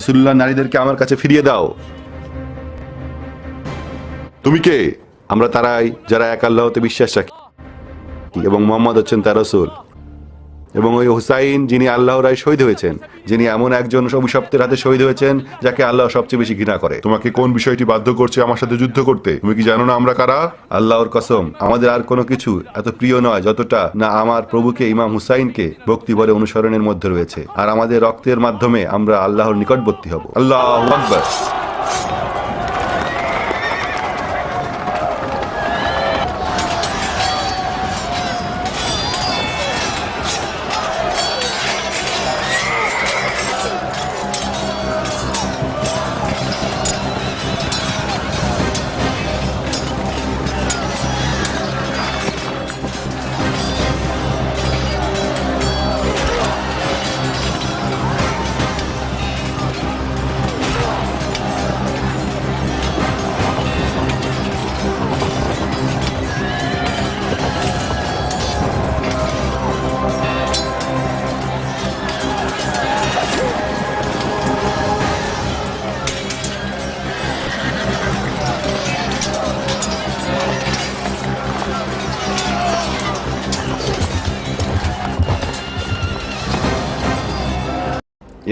রাসূলুল্লাহ নারীদেরকে আমার কাছে ফিরিয়ে দাও। তুমি কে? আমরা তারাই যারা এক আল্লাহতে বিশ্বাস রাখি এবং মুহাম্মদ হচ্ছেন তার রাসূল। এবং ওই হুসাইন যিনি আল্লাহর রায় শহীদ হয়েছেন, যিনি এমন একজন অভিশপ্তের হাতে শহীদ হয়েছেন যাকে আল্লাহ সবচেয়ে বেশি ঘৃণা করে। তোমাকে কোন বিষয়টি বাধ্য করছে আমার সাথে যুদ্ধ করতে? তুমি কি জানো না আমরা কারা? আল্লাহর কসম, আমাদের আর কোনো কিছু এত প্রিয় নয় যতটা না আমার প্রভুকে ইমাম হুসাইনকে ভক্তিভরে অনুসরণের মধ্যে রয়েছে, আর আমাদের রক্তের মাধ্যমে আমরা আল্লাহর নিকটবর্তী হব। আল্লাহু আকবার।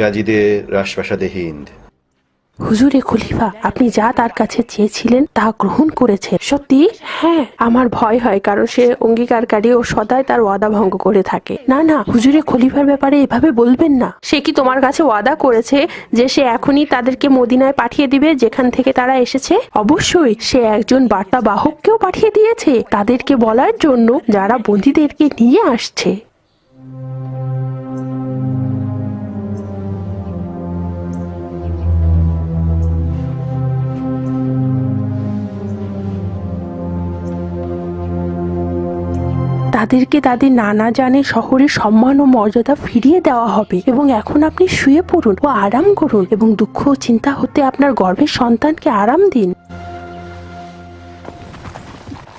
ইয়াজিদে রাজপ্রাসাদে হিন্দ। হুজুরে খলিফা, আপনি যা তার কাছে চেয়েছিলেন তা গ্রহণ করেছে। সত্যি? হ্যাঁ, আমার ভয় হয় কারণ সে অঙ্গীকারকারী ও সদাই তার ওয়াদা ভঙ্গ করে থাকে। না না, হুজুরে খলিফার ব্যাপারে এভাবে বলবেন না। সে কি তোমার কাছে ওয়াদা করেছে যে সে এখনই তাদেরকে মদিনায় পাঠিয়ে দিবে যেখান থেকে তারা এসেছে? অবশ্যই, সে একজন বার্তা বাহককেও পাঠিয়ে দিয়েছে তাদেরকে বলার জন্য যারা বন্দীদেরকে নিয়ে আসছে। তাদেরকে তাদের নানা জানে শহরের সম্মান ও মর্যাদা ফিরিয়ে দেওয়া হবে। এবং এখন আপনি শুয়ে পড়ুন ও আরাম করুন এবং দুঃখ ও চিন্তা হতে আপনার গর্ভের সন্তানকে আরাম দিন।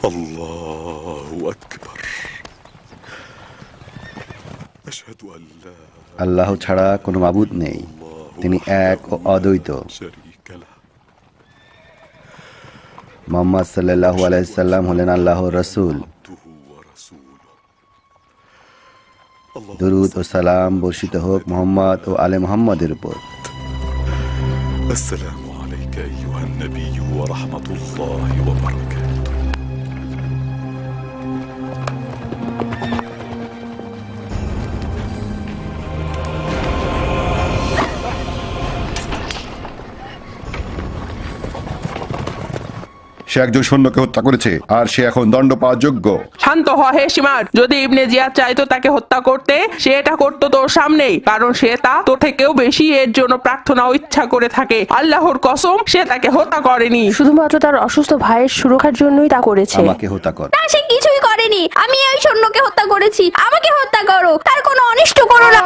আল্লাহু আকবার। আশহাদু আল্লা আল্লাহ ছাড়া কোনো মাবুদ নেই, তিনি এক ও অদ্বৈত। শারীকা লাহু। মুহাম্মদ সাল্লাল্লাহু আলাইহি সাল্লাম হলেন আল্লাহর রাসূল। দরুদ ও সালাম বর্ষিত হোক মুহাম্মদ ও আলে মুহাম্মদের উপর। আসসালামু আলাইকা আইয়ুহান নবিয়্যু ওয়া রাহমাতুল্লাহি ওয়া বারাকাতুহু। সে একজন সৈন্যকে হত্যা করেছে আর সে এখন দণ্ড পাওয়ার যোগ্য। শান্ত হ হে সীমার। যদি ইবনে জিয়াদ চাইতো তাকে হত্যা করতে, সে এটা করতো তোর সামনেই, কারণ সে তা তোর থেকেও বেশি এর জন্য প্রার্থনা ও ইচ্ছা করে থাকে। আল্লাহর কসম, সে তাকে হত্যা করেনি। শুধুমাত্র তার অসুস্থ ভাইয়ের সুরক্ষার জন্যই তা করেছে। আমাকে হত্যা কর। না, সে কিছুই করেনি। আমি ওই সৈন্যকে হত্যা করেছি। আমাকে হত্যা করো, তার কোনো অনিষ্ট করো না।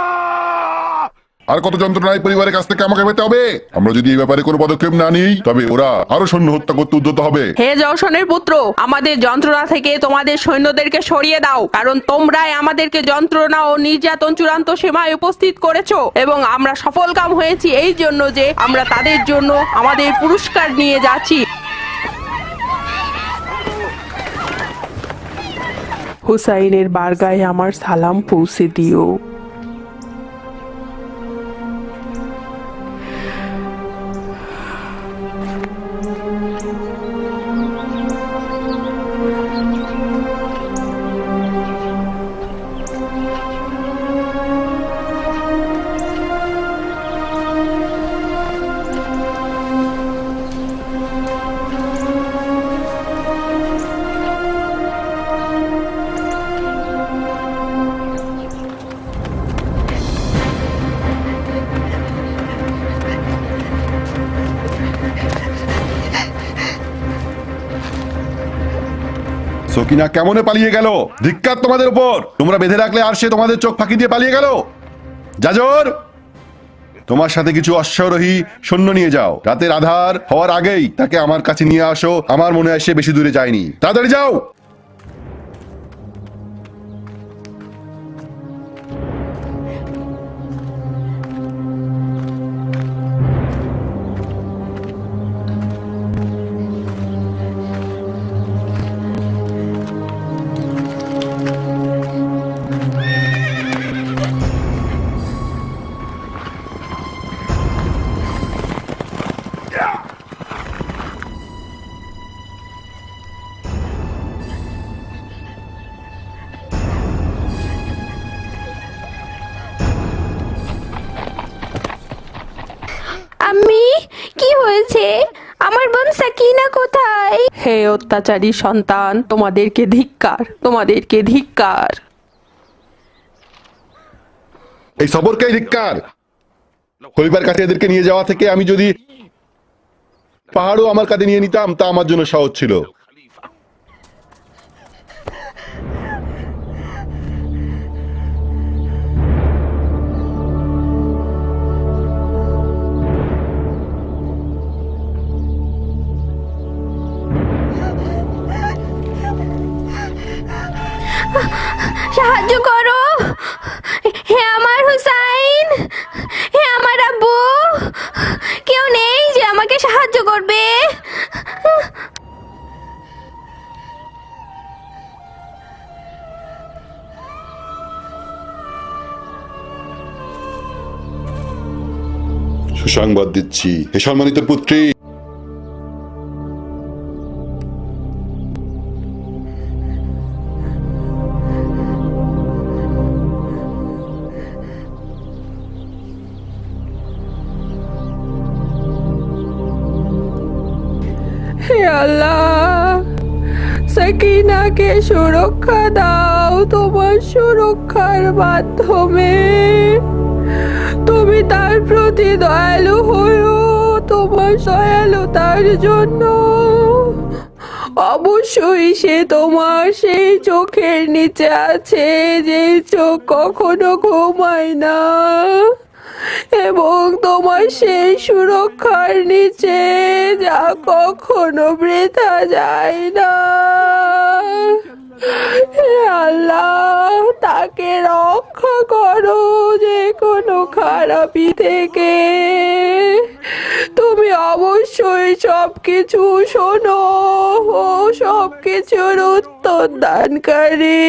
আর কত যন্ত্রণা এই পরিবারের কাছ থেকে আমাকে পেতে হবে? আমরা যদি এই ব্যাপারে কোনো পদক্ষেপ না নিই তবে ওরা আরো সৈন্য হত্যা করতে উদ্যত হবে। হে জওশনের পুত্র, আমাদের যন্ত্রণা থেকে তোমাদের সৈন্যদেরকে সরিয়ে দাও, কারণ তোমরাই আমাদেরকে যন্ত্রণা ও নির্যাতন চূড়ান্ত সীমায় উপস্থিত করেছো এবং আমরা সফলকাম হয়েছি এই জন্য যে আমরা তাদের জন্য আমাদের পুরস্কার নিয়ে যাচ্ছি। হুসাইনের বারগায় আমার সালাম পৌঁছে দিও। সকিনা কেমনে পালিয়ে গেল? ধিক্কার তোমাদের উপর! তোমরা বেঁধে রাখলে আর সে তোমাদের চোখ ফাঁকি দিয়ে পালিয়ে গেল। জাজর, তোমার সাথে কিছু অশ্বারোহী সৈন্য নিয়ে যাও। রাতের আধার হওয়ার আগেই তাকে আমার কাছে নিয়ে আসো। আমার মনে হয় সে বেশি দূরে যায়নি। তাড়াতাড়ি যাও। আম্মি, কি হয়েছে? আমার বোন সাকিনা কোথায়? হে অত্যাচারী সন্তান, তোমাদেরকে ধিক্কার, তোমাদেরকে ধিক্কার। এই সবরকে ধিক্কার। খলিফার কাছে এদেরকে নিয়ে যাওয়া থেকে আমি যদি পাহাড়ও আমার কাছে নিয়ে নিতাম তা আমার জন্য সহজ ছিল। সাহায্য করো, হে আমার হুসাইন, হে আমার আব্বু, কেউ নেই যে আমাকে সাহায্য করবে? সুসংবাদ দিচ্ছি, হে সম্মানিত পুত্রী, হে আল্লাহ, সাকিনাকে সুরক্ষা দাও তোমার সুরক্ষার মাধ্যমে। তুমি তার প্রতি দয়ালু হও তোমার দয়ালুতার জন্য। অবশ্যই সে তোমার সেই চোখের নিচে আছে যে চোখ কখনো ঘুমায় না, এবং তোমার সেই সুরক্ষার নিচে যা কখনো বৃথা যায় না। হে আল্লাহ, তাকে রক্ষা করো যে কোনো খারাপি থেকে। তুমি অবশ্যই সবকিছু শোনো ও সবকিছুর উত্তর দানকারী।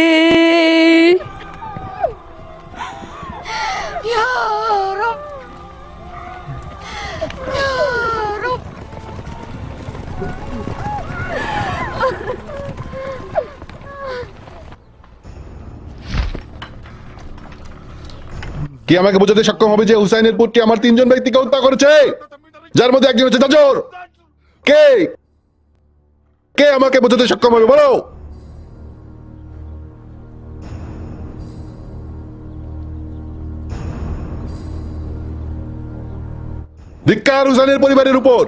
কি আমাকে বোঝাতে সক্ষম হবে যে হুসাইনের পুত্রটি আমার 3 জন ব্যক্তিকে হত্যা করেছে, যার মধ্যে একজন হচ্ছে জাজর? কে কে আমাকে বোঝাতে সক্ষম হবে, বলো? ধিক্কার হুসাইনের পরিবারের উপর!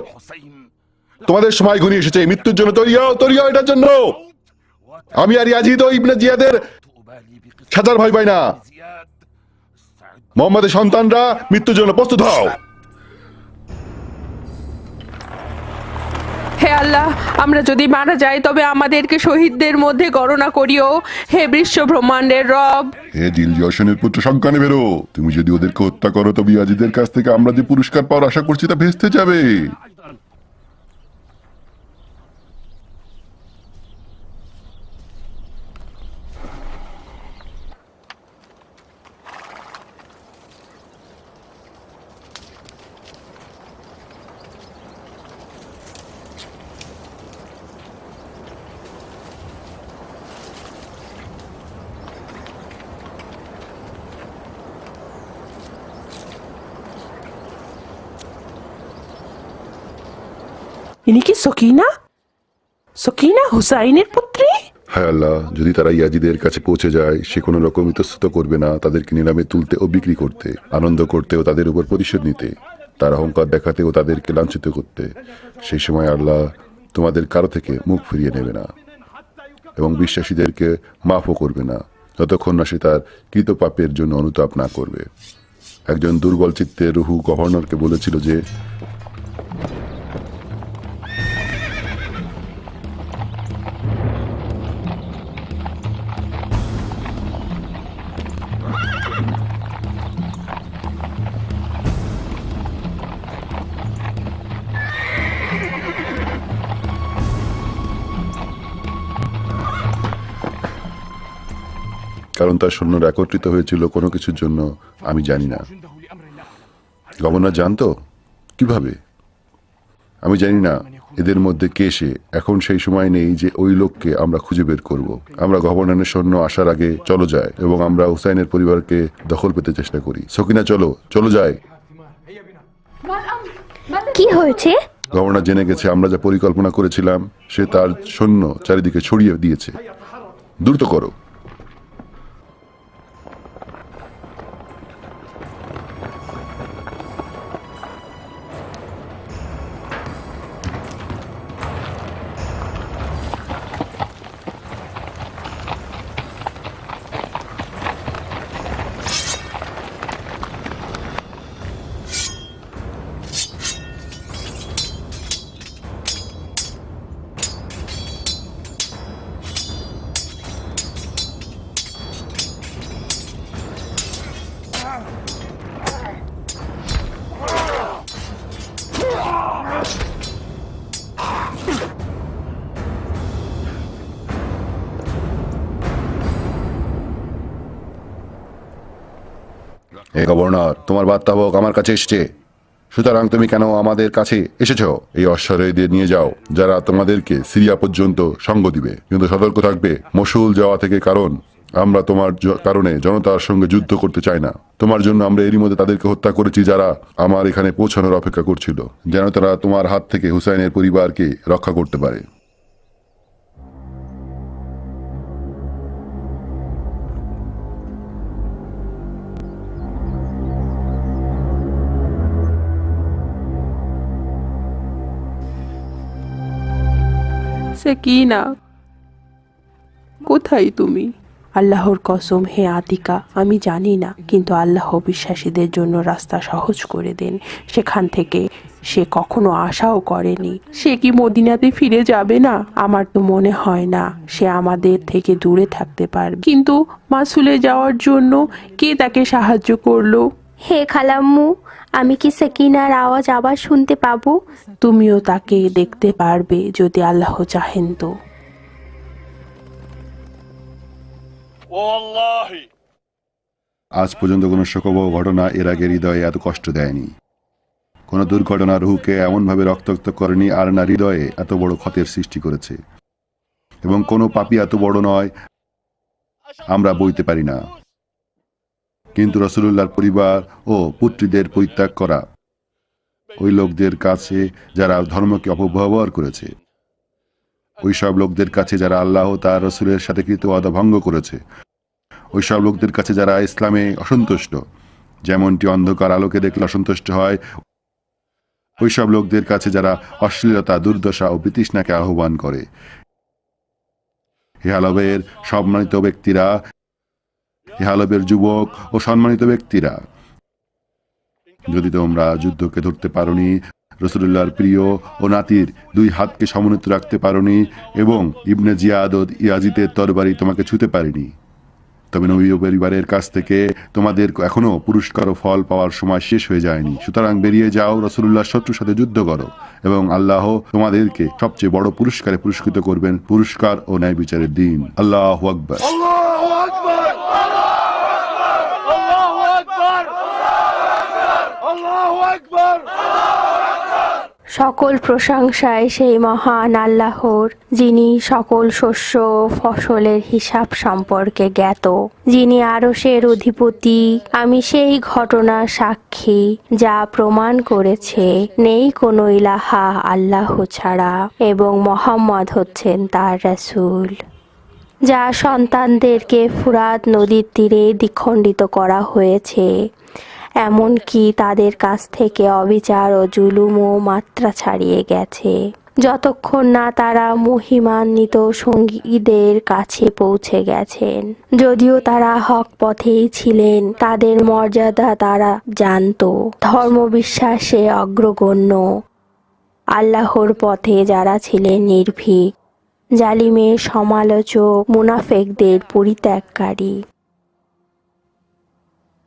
তোমাদের সময় ঘনিয়ে এসেছে। মৃত্যুর জন্য তৈরি হও, তৈরি হও এটার জন্য। আমি আর ইয়াজিদ ও ইবনে জিয়াদের সাজার ভয় পাই না। মোহাম্মদের সন্তানরা মৃত্যুর জন্য প্রস্তুত হও। হে আল্লাহ, আমরা যদি মারা যাই তবে আমাদেরকে শহীদদের মধ্যে গণনা করিও। হে বিশ্ব ব্রহ্মাণ্ডের রব, হে দিল জশনের পুত্র সন্তানে বেরো। তুমি যদি ওদেরকে হত্যা করো তবে ইয়াজিদের কাছ থেকে আমরা যে পুরস্কার পাওয়ার আশা করছি তা ভেস্তে যাবে। ইনি কি সকিনা? সকিনা হুসাইনের পুত্রী? হায় আল্লাহ, যদি তারা ইয়াজিদের কাছে পৌঁছে যায়, সে কোনো রকম ইতস্তত করবে না তাদেরকে নিলামে তুলতে ও বিক্রি করতে, আনন্দ করতে ও তাদের উপর প্রতিশোধ নিতে, তার অহংকার দেখাতে ও তাদেরকে লাঞ্ছিত করতে। সেই সময় আল্লাহ তোমাদের কারো থেকে মুখ ফিরিয়ে নেবে না। এবং বিশ্বাসীদেরকে মাফও করবে না যতক্ষণ না সে তার কৃত পাপের জন্য অনুতাপ না করবে। একজন দুর্বল চিত্তের রুহু গভর্নরকে বলেছিল যে কারণ তার সৈন্যরা একত্রিত হয়েছিল কোনো কিছুর জন্য আমি জানি না। গভর্নর জানতো কিভাবে? আমি জানি না এদের মধ্যে কে সে। এখন সেই সময় নেই যে ওই লোককে আমরা খুঁজে বের করব। আমরা গভর্নরের সৈন্য আসার আগে চলো যায় এবং আমরা হুসাইনের পরিবারকে দখল পেতে চেষ্টা করি। সকিনা চলো যায়। কি হয়েছে? গভর্নর জেনে গেছে আমরা যা পরিকল্পনা করেছিলাম সে তার সৈন্য চারিদিকে ছড়িয়ে দিয়েছে। দ্রুত করো। গভর্নর, তোমার বার্তাবক আমার কাছে এসছে। সুতরাং তুমি কেন আমাদের কাছে এসেছো? এই অশ্বারোহীদের নিয়ে যাও যারা তোমাদেরকে সিরিয়া পর্যন্ত সঙ্গ দিবে, কিন্তু সতর্ক থাকবে মসুল যাওয়া থেকে, কারণ আমরা তোমার কারণে জনতার সঙ্গে যুদ্ধ করতে চাই না। তোমার জন্য আমরা এরই মধ্যে তাদেরকে হত্যা করেছি যারা আমার এখানে পৌঁছানোর অপেক্ষা করছিল, যেন তারা তোমার হাত থেকে হুসাইনের পরিবারকে রক্ষা করতে পারে। সেকিনা, কোথায় তুমি? আল্লাহর কসম হে আতিকা, আমি জানি না, কিন্তু আল্লাহ বিশ্বাসীদের জন্য রাস্তা সহজ করে দেন। সেখান থেকে সে কখনো আশাও করেনি। সে কি মদিনাতে ফিরে যাবে না? আমার তো মনে হয় না সে আমাদের থেকে দূরে থাকতে পারবে। কিন্তু মাসুলে যাওয়ার জন্য কে তাকে সাহায্য করলো? হে খালাম্মু, আমি কি সাকিনার আওয়াজ আবার শুনতে পাবো? তুমিও তাকে দেখতে পারবে যদি আল্লাহ চাহেন তো। আজ পর্যন্ত কোনো শোকবহ ঘটনা এর আগে হৃদয়ে এত কষ্ট দেয়নি। কোনো দুর্ঘটনা রুহুকে এমনভাবে রক্তাক্ত করেনি, আর না হৃদয়ে এত বড় ক্ষতের সৃষ্টি করেছে। এবং কোনো পাপী এত বড় নয় আমরা বইতে পারি না। কিন্তু রাসূলুল্লাহর পরিবার ও পুত্রীদের পরিত্যাগ করা ওই লোকদের কাছে যারা ধর্মকে অপব্যবহার করেছে, ওই সব লোকদের কাছে যারা আল্লাহ তার রাসূলের সাথে কৃত ওয়াদা ভঙ্গ করেছে, ওই সব লোকদের কাছে যারা ইসলামে অসন্তুষ্ট, যেমনটি অন্ধকার আলোকে দেখলে অসন্তুষ্ট হয়, ওই সব লোকদের কাছে যারা অশ্লীলতা, দুর্দশা ও বিতৃষ্ণাকে আহ্বান করে। হে আরবের সম্মানিত ব্যক্তিরা, হে আরবের যুবক ও সম্মানিত ব্যক্তিরা, যদি তোমরা যুদ্ধকে ধরতে পারোনি, রাসূলুল্লাহর প্রিয় ও নাতির দুই হাতকে সমন্বিত রাখতে পারোনি, এবং ইবনে জিয়াদ ও ইয়াজিদের তরবারি তোমাকে ছুঁতে পারেনি, তবে নবী পরিবারের কাছ থেকে তোমাদের এখনো পুরস্কার ও ফল পাওয়ার সময় শেষ হয়ে যায়নি। সুতরাং বেরিয়ে যাও, রাসূলুল্লাহর শত্রুর সাথে যুদ্ধ করো, এবং আল্লাহ তোমাদেরকে সবচেয়ে বড় পুরস্কারে পুরস্কৃত করবেন, পুরস্কার ও ন্যায় বিচারের দিন। আল্লাহু আকবার। সকল প্রশংসায় সেই মহান আল্লাহর, যিনি সকল শস্য ও ফসলের হিসাব সম্পর্কে জ্ঞাত, যিনি আরশের অধিপতি। আমি সেই ঘটনার সাক্ষী যা প্রমাণ করেছে নেই কোনো ইলাহা আল্লাহ ছাড়া, এবং মুহাম্মদ হচ্ছেন তার রাসূল। যা সন্তানদেরকে ফুরাত নদীর তীরে দ্বিখণ্ডিত করা হয়েছে, এমনকি তাদের কাছ থেকে অবিচার ও জুলুমও মাত্রা ছাড়িয়ে গেছে। যতক্ষণ না তারা মহিমান্বিত সঙ্গীদের কাছে পৌঁছে গেছেন। যদিও তারা হক পথেই ছিলেন, তাদের মর্যাদা তারা জানত, ধর্মবিশ্বাসে অগ্রগণ্য। আল্লাহর পথে যারা ছিলেন নির্ভীক, জালিমের সমালোচক, মুনাফেকদের পরিত্যাগকারী।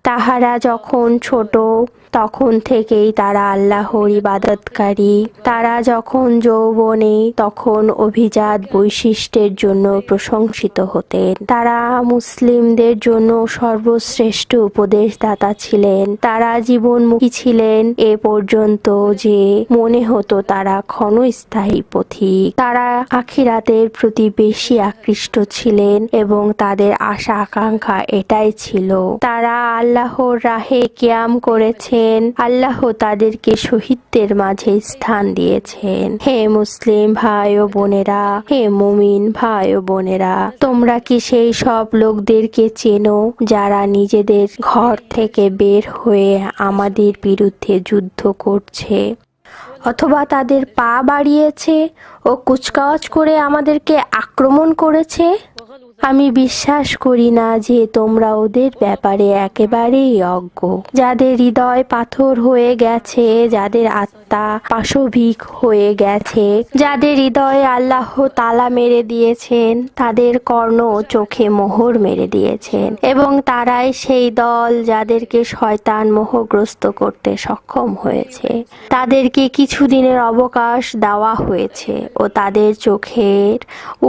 তাহারা যখন ছোট তখন থেকেই তারা আল্লাহর ইবাদতকারী। তারা যখন যৌবনে তখন অভিজাত বৈশিষ্ট্যের জন্য প্রশংসিত হতেন। তারা মুসলিমদের জন্য সর্বশ্রেষ্ঠ উপদেশদাতা ছিলেন। তারা জীবনমুখী ছিলেন এ পর্যন্ত যে মনে হতো তারা ক্ষণস্থায়ী পথিক। তারা আখিরাতের প্রতি বেশি আকৃষ্ট ছিলেন এবং তাদের আশা আকাঙ্ক্ষা এটাই ছিল, তারা আল্লাহর রাহে কিয়াম করেছেন। আল্লাহ তাদেরকে শহীদদের মাঝে স্থান দিয়েছেন। হে মুসলিম ভাই ও বোনেরা, হে মুমিন ভাই ও বোনেরা, তোমরা কি সেই সব লোকদেরকে চেনো যারা নিজেদের ঘর থেকে বের হয়ে আমাদের বিরুদ্ধে যুদ্ধ করছে, অথবা তাদের পা বাড়িয়েছে ও কুচকাওয়াজ করে আমাদেরকে আক্রমণ করেছে? আমি বিশ্বাস করি না যে তোমরা ওদের ব্যাপারে একেবারেই অজ্ঞ। যাদের হৃদয় পাথর হয়ে গেছে, যাদের আত্মা পাশবিক হয়ে গেছে, যাদের হৃদয়ে আল্লাহ তালা মেরে দিয়েছেন, তাদের কর্ণ ও চোখে মোহর মেরে দিয়েছেন, এবং তারাই সেই দল যাদেরকে শয়তান মোহগ্রস্ত করতে সক্ষম হয়েছে। তাদেরকে কিছুদিনের অবকাশ দেওয়া হয়েছে ও তাদের চোখের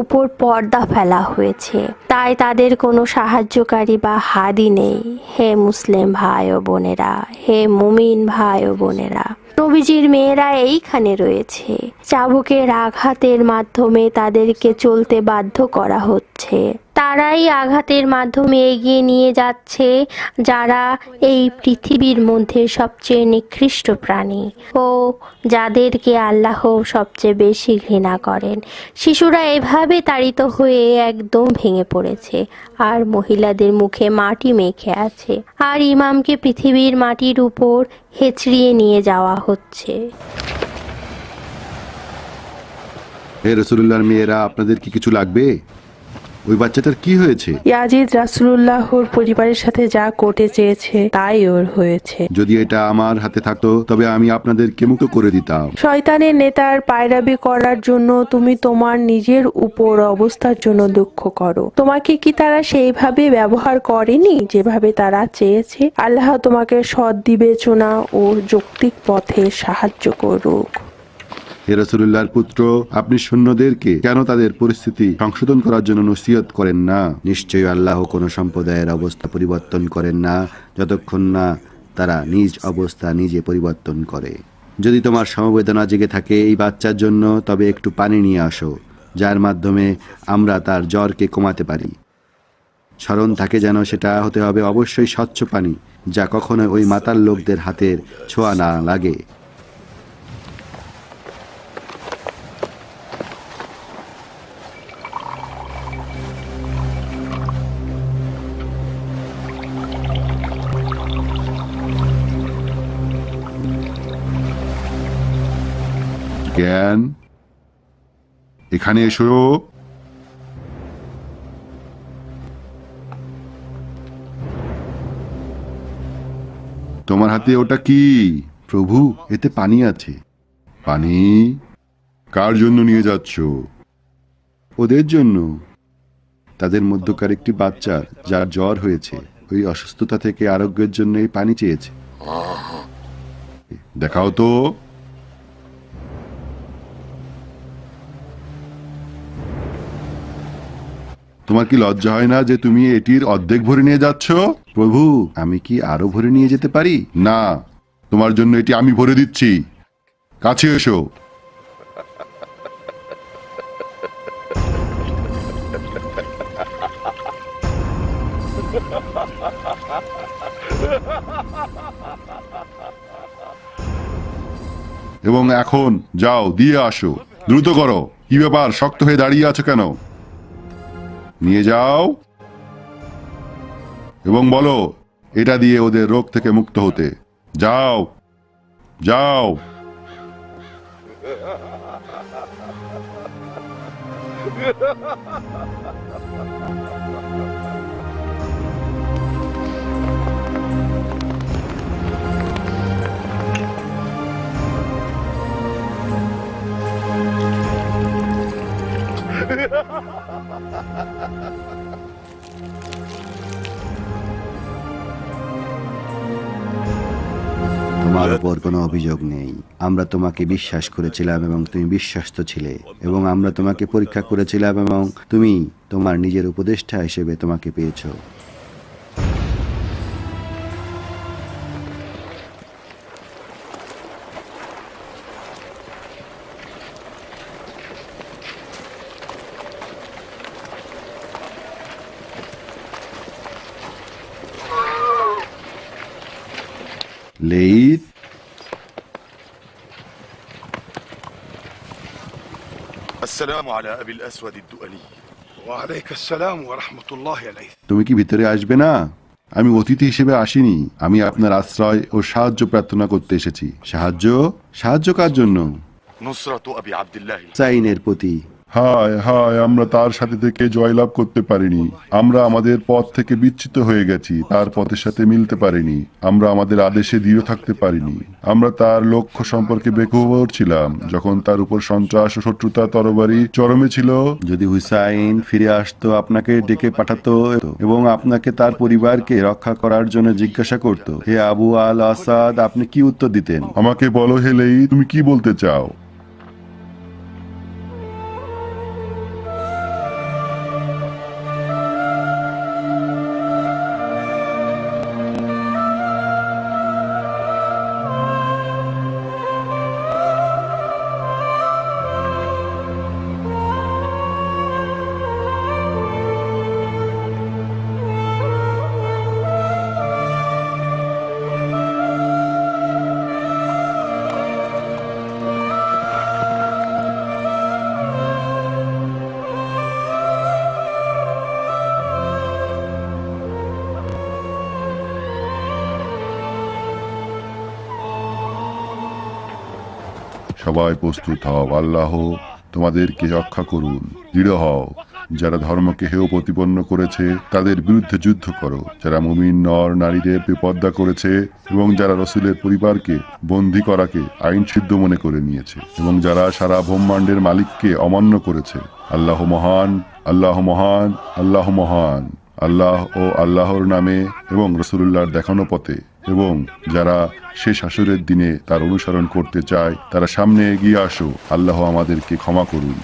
উপর পর্দা ফেলা হয়েছে, তাই তাদের কোনো সাহায্যকারী বা হাদি নেই। হে মুসলিম ভাই ও বোনেরা, হে মুমিন ভাই ও বোনেরা, নবীজির মেয়েরা এইখানে রয়েছে। চাবুকের আঘাতের মাধ্যমে তাদেরকে চলতে বাধ্য করা হচ্ছে। তারাই আঘাতের মাধ্যমে এগিয়ে নিয়ে যাচ্ছে যারা এই পৃথিবীর মধ্যে সবচেয়ে নিকৃষ্ট প্রাণী ও যাদেরকে আল্লাহ সবচেয়ে বেশি ঘৃণা করেন। শিশুরা এভাবে তাড়িত হয়ে একদম ভেঙে পড়েছে আর মহিলাদের মুখে মাটি মেখে আছে, আর ইমামকে পৃথিবীর মাটির উপর হেঁচড়িয়ে নিয়ে যাওয়া হচ্ছে। হে রাসূলুল্লাহর মেয়েরা, আপনাদের কি কিছু লাগবে? ওই বাচ্চাটার কি হয়েছে? ইয়াজিদ রাসূলুল্লাহর পরিবারের সাথে যা করতে চেয়েছে তাই ওর হয়েছে। যদি এটা আমার হাতে থাকতো তবে আমি আপনাদেরকে মুক্ত করে দিতাম। শয়তানের নেতার পায়রাবি করার জন্য তুমি তোমার নিজের উপর অবস্থার জন্য দুঃখ করো। তোমাকে কি তারা সেইভাবে ব্যবহার করেনি যেভাবে তারা চেয়েছে? আল্লাহ তোমাকে সৎ বিবেচনা ও যৌক্তিক পথে সাহায্য করুক। হে রাসূলুল্লাহর পুত্র, আপনি সৈন্যদেরকে কেন তাদের পরিস্থিতি সংশোধন করার জন্য নসিহত করেন না? নিশ্চয়ই আল্লাহ কোনো সম্প্রদায়ের অবস্থা পরিবর্তন করেন না যতক্ষণ না তারা নিজ অবস্থা নিজে পরিবর্তন করে। যদি তোমার সমবেদনা জেগে থাকে এই বাচ্চার জন্য, তবে একটু পানি নিয়ে আসো, যার মাধ্যমে আমরা তার জ্বরকে কমাতে পারি। স্মরণ থাকে যেন সেটা হতে হবে অবশ্যই স্বচ্ছ পানি, যা কখনো ওই মাতাল লোকদের হাতের ছোঁয়া না লাগে। জ্ঞান, এখানে এসো। তোমার হাতে ওটা কি? প্রভু, এতে পানি আছে। পানি? কার জন্য নিয়ে যাচ্ছ? ওদের জন্য। তাদের মধ্যকার একটি বাচ্চার যার জ্বর হয়েছে, ওই অসুস্থতা থেকে আরোগ্যের জন্য এই পানি চেয়েছে। দেখাও তো। তোমার কি লজ্জা হয় না যে তুমি এটির অর্ধেক ভরে নিয়ে যাচ্ছ? প্রভু, আমি কি আরো ভরে নিয়ে যেতে পারি? না, তোমার জন্য এটি আমি ভরে দিচ্ছি। কাছে এসো। এবং এখন যাও, দিয়ে আসো। দ্রুত করো। কি ব্যাপার, শক্ত হয়ে দাঁড়িয়ে আছো কেন? নিয়ে যাও এবং বলো এটা দিয়ে ওদের রোগ থেকে মুক্ত হতে। যাও যাও। তোমার উপর কোনো অভিযোগ নেই। আমরা তোমাকে বিশ্বাস করেছিলাম এবং তুমি বিশ্বস্ত ছিলে, এবং আমরা তোমাকে পরীক্ষা করেছিলাম এবং তুমি তোমার নিজের উপদেষ্টা হিসেবে তোমাকে পেয়েছো। লেইথ, السلام على أبي الأسود الدؤلي. وعليك السلام ورحمة الله عليه. তুমি কি ভিতরে আসবে না? আমি অতিথি হিসেবে আসিনি, আমি আপনার আশ্রয় ও সাহায্য প্রার্থনা করতে এসেছি। সাহায্য? সাহায্য কার জন্য? نصرة أبي عبد الله. হুসাইনের প্রতি। হায় হায়, আমরা তার সাথে থেকে জয়লাভ করতে পারিনি। আমরা আমাদের পথ থেকে বিচ্যুত হয়ে গেছি, তার পথের সাথে মিলতে পারিনি। আমরা আমাদের আদেশে দৃঢ় থাকতে পারিনি। আমরা তার লক্ষ্য সম্পর্কে বেখবর ছিলাম যখন তার উপর সন্ত্রাস ও শত্রুতা তরবারি চরমে ছিল। যদি হুসাইন ফিরে আসতো, আপনাকে ডেকে পাঠাতো এবং আপনাকে তার পরিবারকে রক্ষা করার জন্য জিজ্ঞাসা করত, হে আবু আল আসাদ, আপনি কি উত্তর দিতেন? আমাকে বলো হেলেই, তুমি কি বলতে চাও? সবাই প্রস্তুত হও, আল্লাহ তোমাদেরকে রক্ষা করুন। দৃঢ় হও, যারা ধর্মকে হেয় প্রতিপন্ন করেছে তাদের বিরুদ্ধে যুদ্ধ করো। যারা মুমিন নর নারীদের বেপর্দা করেছে এবং যারা রসুলের পরিবারকে বন্দী করাকে আইন সিদ্ধ মনে করে নিয়েছে এবং যারা সারা ব্রহ্মাণ্ডের মালিককে অমান্য করেছে। আল্লাহ মহান, আল্লাহ মহান, আল্লাহ মহান। আল্লাহ ও আল্লাহর নামে এবং রসুলুল্লাহর দেখানো পথে, এবং যারা শেষ হাসরের দিনে তার অনুসরণ করতে চায় তারা সামনে এগিয়ে আসো। আল্লাহ আমাদেরকে ক্ষমা করুন।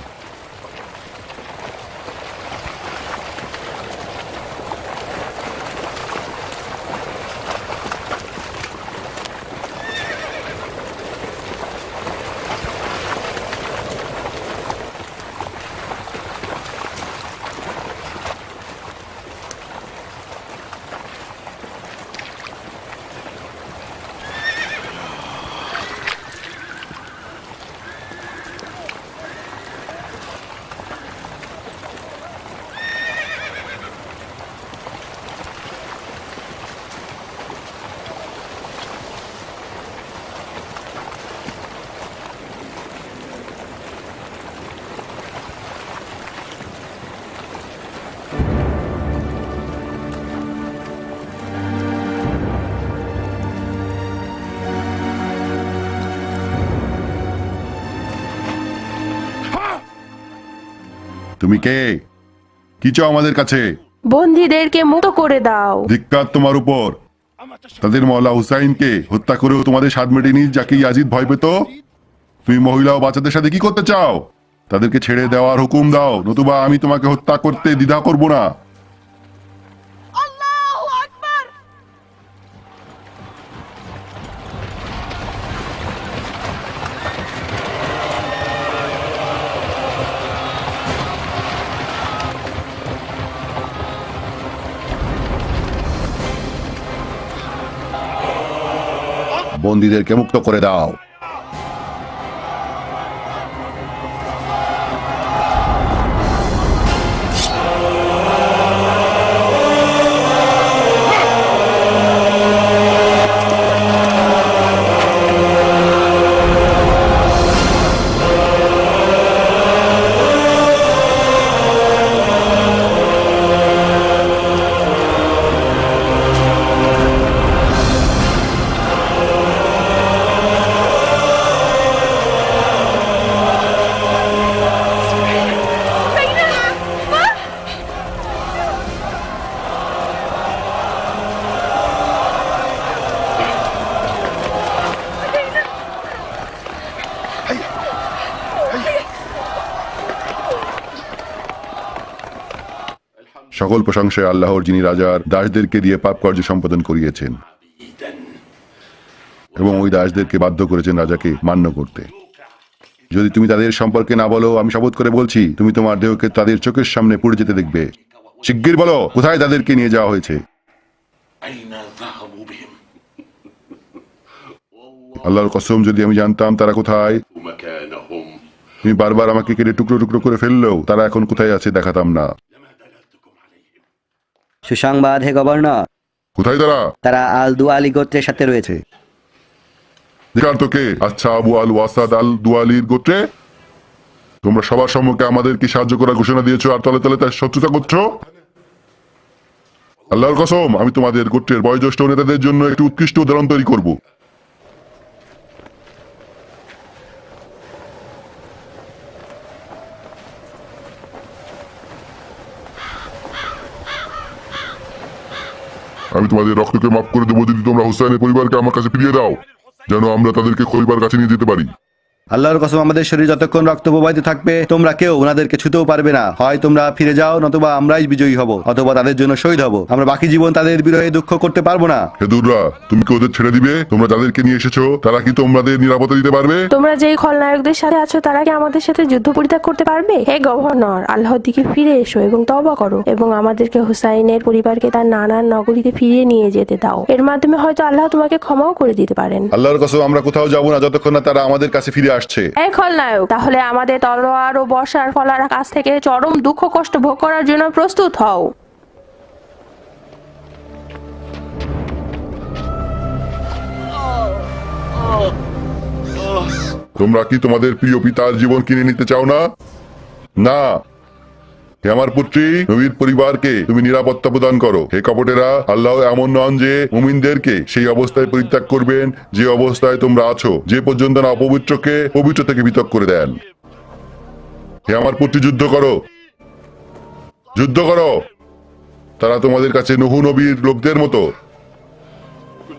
তুমি কে? কি চাও আমাদের কাছে? বন্দীদেরকে মুক্ত করে দাও। ধিক্কার তোমার উপর। তাদের মওলা হুসাইনকে হত্যা করেও তোমাদের স্বাদ মেটেনি, যাকে ইয়াজিদ ভয় পেত। তুমি মহিলা ও বাচ্চাদের সাথে কি করতে চাও? তাদেরকে ছেড়ে দেওয়ার হুকুম দাও, নতুবা আমি তোমাকে হত্যা করতে দ্বিধা করব না। বন্দীদেরকে মুক্ত করে দাও। সকল প্রশংসায় আল্লাহর, যিনি রাজার দাসদেরকে দিয়ে পাপ কার্য সম্পাদন করিয়েছেন এবং ওই দাসদেরকে বাধ্য করেছেন রাজাকে মান্য করতে। যদি তুমি তাদের সম্পর্কে না বলো, আমি শপথ করে বলছি তুমি তোমার দেহকে তাদের চোখের সামনে পুড়ে যেতে দেখবে। শিগগির বলো, কোথায় তাদেরকে নিয়ে যাওয়া হয়েছে? আল্লাহর কসম, যদি আমি জানতাম তারা কোথায়, তুমি বারবার আমাকে কেটে টুকরো টুকরো করে ফেললেও তারা এখন কোথায় আছে দেখাতাম না। সুসংবাদ হে গভর্নর, কোথায় তারা? তারা আল দুয়ালি গোত্রের সাথে রয়েছে। দেখার তোকে। আচ্ছা, আবু আল ওয়াসাদ আল দুয়ালির গোত্রে তোমরা সবার সম্মুখে আমাদেরকে সাহায্য করার ঘোষণা দিয়েছো আর তলে তলে তার শত্রুতা করছো। আল্লাহর কসম, আমি তোমাদের গোত্রের বয়োজ্যেষ্ঠ নেতাদের জন্য একটি উৎকৃষ্ট উদাহরণ তৈরি করব। আমি তোমাদের রক্তকে মাফ করে দেবো যদি তোমরা হুসাইনের পরিবারকে আমার কাছে ফিরিয়ে দাও, যেন আমরা তাদেরকে খলিফার কাছে নিয়ে যেতে পারি। আল্লাহর কসম, আমাদের শরীর যতক্ষণ রক্ত প্রবাহিত থাকবে তোমরা কেউ ওনাদেরকে ছুতেও পারবে না। হয় তোমরা ফিরে যাও, নতুবা আমরাই বিজয়ী হব, অথবা তাদের জন্য শহীদ হব। আমরা বাকি জীবন তাদের বিরহে দুঃখ করতে পারবো না। হেদুররা, তুমি কি ওদের ছেড়ে দিবে? তোমরা যাদেরকে নিয়ে এসেছো তারা কি তোমাদের নিরাপত্তা দিতে পারবে? তোমরা যেই খলনায়কদের সাথে আছো তারা কি আমাদের সাথে যুদ্ধ পরিত্যাগ করতে পারবে? হে গভর্নর, আল্লাহর দিকে ফিরে এসো এবং তওবা করো এবং আমাদেরকে হুসাইনের পরিবারকে তার নানার নগরীতে ফিরিয়ে নিয়ে যেতে দাও। এর মাধ্যমে হয়তো আল্লাহ তোমাকে ক্ষমাও করে দিতে পারেন। আল্লাহর কসম, আমরা কোথাও যাবো না যতক্ষণ না তারা আমাদের কাছে ফিরে আসছে। হে খলনায়ক, তাহলে আমাদের তলোয়ার ও বর্ষার ফলার কাছ থেকে চরম দুঃখ কষ্ট ভোগ করার জন্য প্রস্তুত হও। তোমরা কি তোমাদের প্রিয় পিতার জীবন কিনে নিতে চাও না? না। হে আমার পুত্রী, নবীর পরিবারকে তুমি নিরাপত্তা প্রদান করো। হে কপটেরা, আল্লাহ এমন নন যে মুমিনদেরকে সেই অবস্থায় পরিত্যাগ করবেন যে অবস্থায় তোমরা আছো, যে পর্যন্ত না অপবিত্রকে পবিত্র থেকে পৃথক করে দেন। হে আমার পুত্রী, যুদ্ধ করো, যুদ্ধ করো। তারা তোমাদের কাছে নূহ নবীর লোকদের মতো।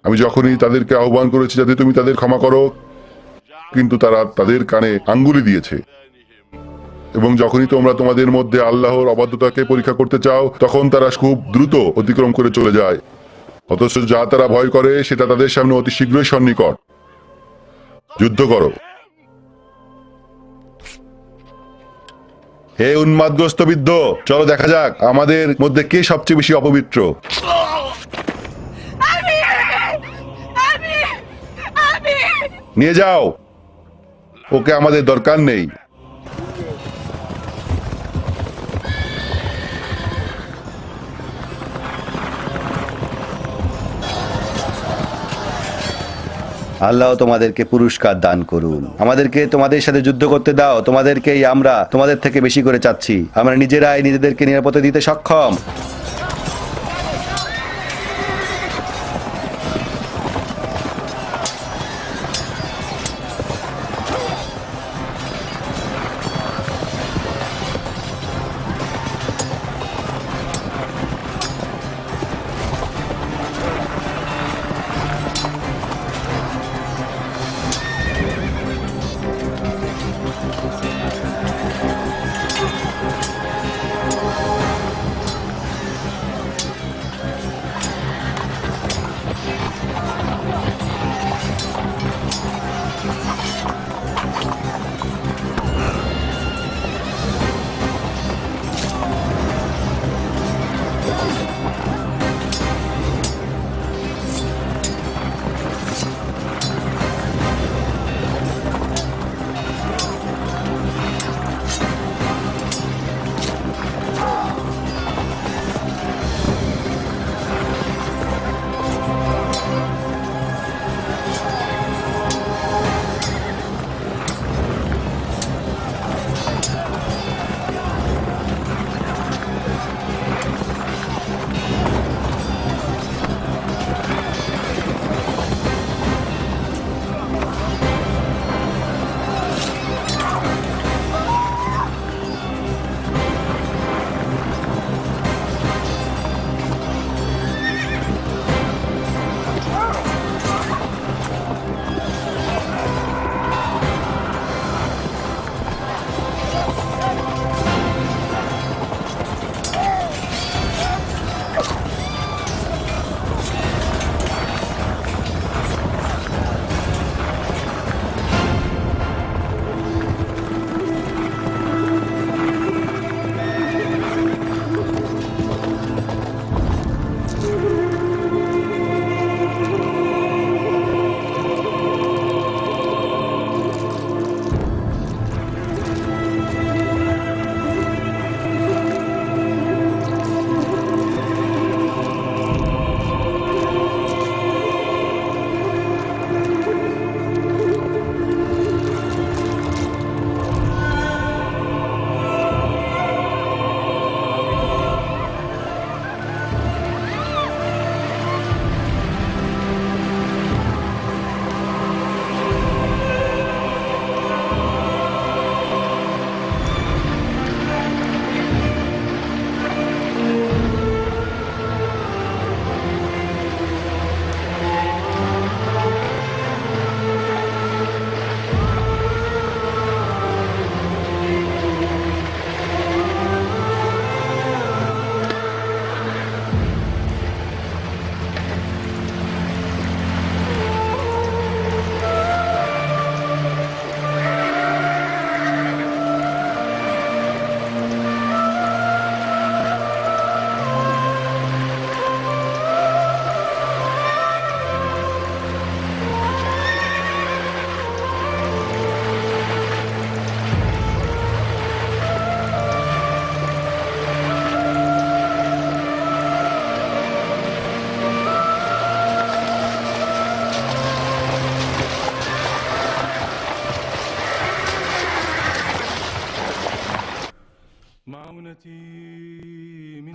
আমি যখনই তাদেরকে আহ্বান করেছি যাতে তুমি তাদের ক্ষমা করো, কিন্তু তারা তাদের কানে আঙ্গুলি দিয়েছে। এবং যখনই তোমরা তোমাদের মধ্যে আল্লাহর অবাধ্যতাকে পরীক্ষা করতে চাও, তখন তারা খুব দ্রুত অতিক্রম করে চলে যায়। অথচ যা তারা ভয় করে সেটা তাদের সামনে অতি শীঘ্রই সন্নিকট। যুদ্ধ করো। হে উন্মাদগ্রস্ত বৃদ্ধ, চলো দেখা যাক আমাদের মধ্যে কে সবচেয়ে বেশি অপবিত্র। নিয়ে যাও ওকে, আমাদের দরকার নেই। আল্লাহ তোমাদেরকে পুরস্কার দান করুন। আমাদেরকে তোমাদের সাথে যুদ্ধ করতে দাও। তোমাদেরকেই আমরা তোমাদের থেকে বেশি করে চাচ্ছি। আমরা নিজেরাই নিজেদেরকে নিরাপত্তা দিতে সক্ষম।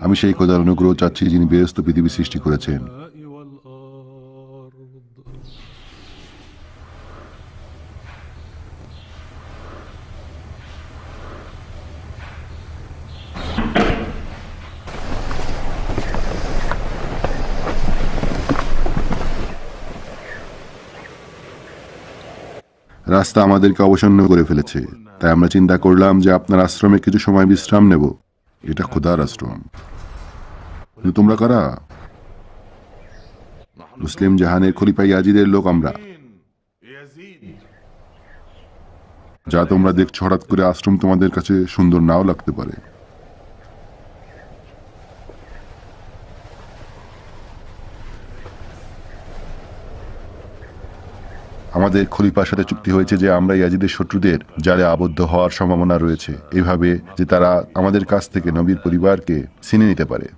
আমি সেই খোদার অনুগ্রহ চাচ্ছি যিনি বেহেশত পৃথিবী সৃষ্টি করেছেন। রাস্তা আমাদেরকে অবসন্ন করে ফেলেছে, তাই আমরা চিন্তা করলাম যে আপনার আশ্রমে কিছু সময় বিশ্রাম নেব। এটা খোদার আশ্রম। কিন্তু তোমরা কারা? মুসলিম জাহানের খলিফা ইয়াজিদের লোক আমরা। যা তোমরা দেখছো, হঠাৎ করে আশ্রম তোমাদের কাছে সুন্দর নাও লাগতে পারে। আমাদের খলিফার সাথে চুক্তি হয়েছে যে আমরা ইয়াজিদের শত্রুদের জালে আবদ্ধ হওয়ার সম্ভাবনা রয়েছে, এভাবে যে তারা আমাদের কাছ থেকে নবীর পরিবারকে ছিনে নিতে পারে।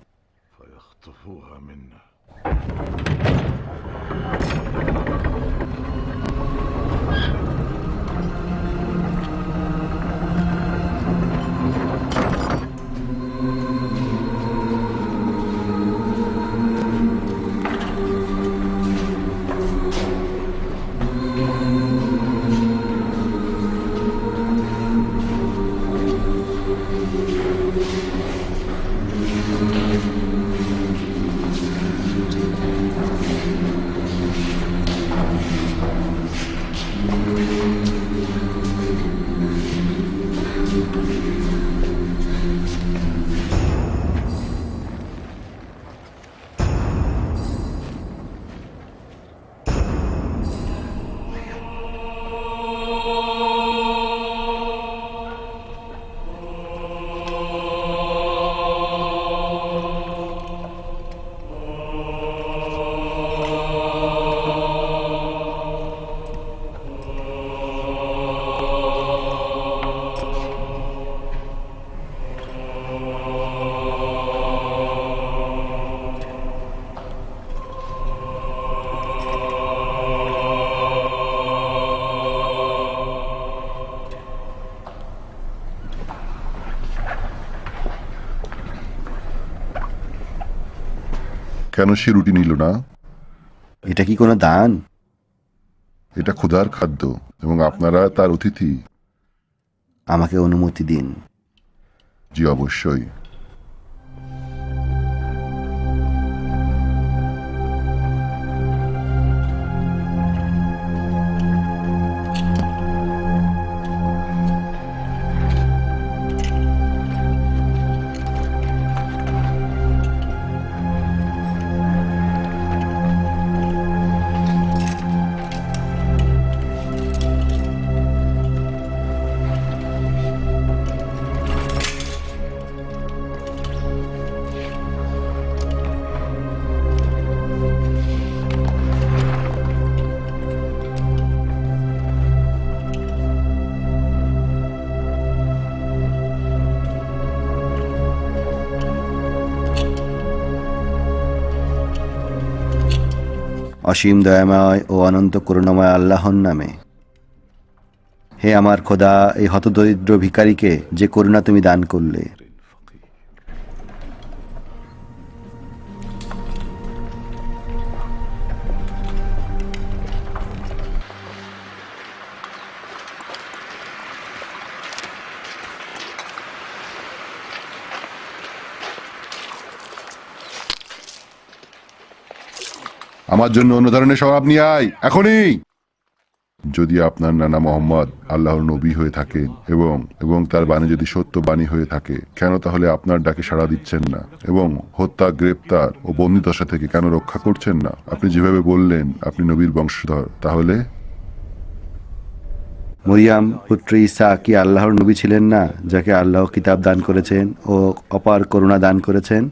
কেন সে রুটি নিল না? এটা কি কোনো দান? এটা খোদার খাদ্য এবং আপনারা তার অতিথি। আমাকে অনুমতি দিন। জি অবশ্যই। অসীম দয়াময় ও অনন্ত করুণাময় আল্লাহর নামে। হে আমার খোদা, এই হতদরিদ্র ভিখারিকে যে করুণা তুমি দান করলে, আমার জন্য অন্য ধরনের স্বভাব নিয়ে আয় এখনই। যদি আপনার নানা মোহাম্মদ আল্লাহর নবী হয়ে থাকেন এবং তার বাণী যদি সত্য বাণী হয়ে থাকে, কেন তাহলে আপনার ডাকে সাড়া দিচ্ছেন না এবং হত্যা, গ্রেপ্তার ও বন্দিদশা থেকে কেন রক্ষা করছেন না? আপনি যেভাবে বললেন আপনি নবীর বংশধর, তাহলে মরিয়াম পুত্র ঈসা কি আল্লাহর নবী ছিলেন না, যাকে আল্লাহ কিতাব দান করেছেন ও অপার করুণা দান করেছেন?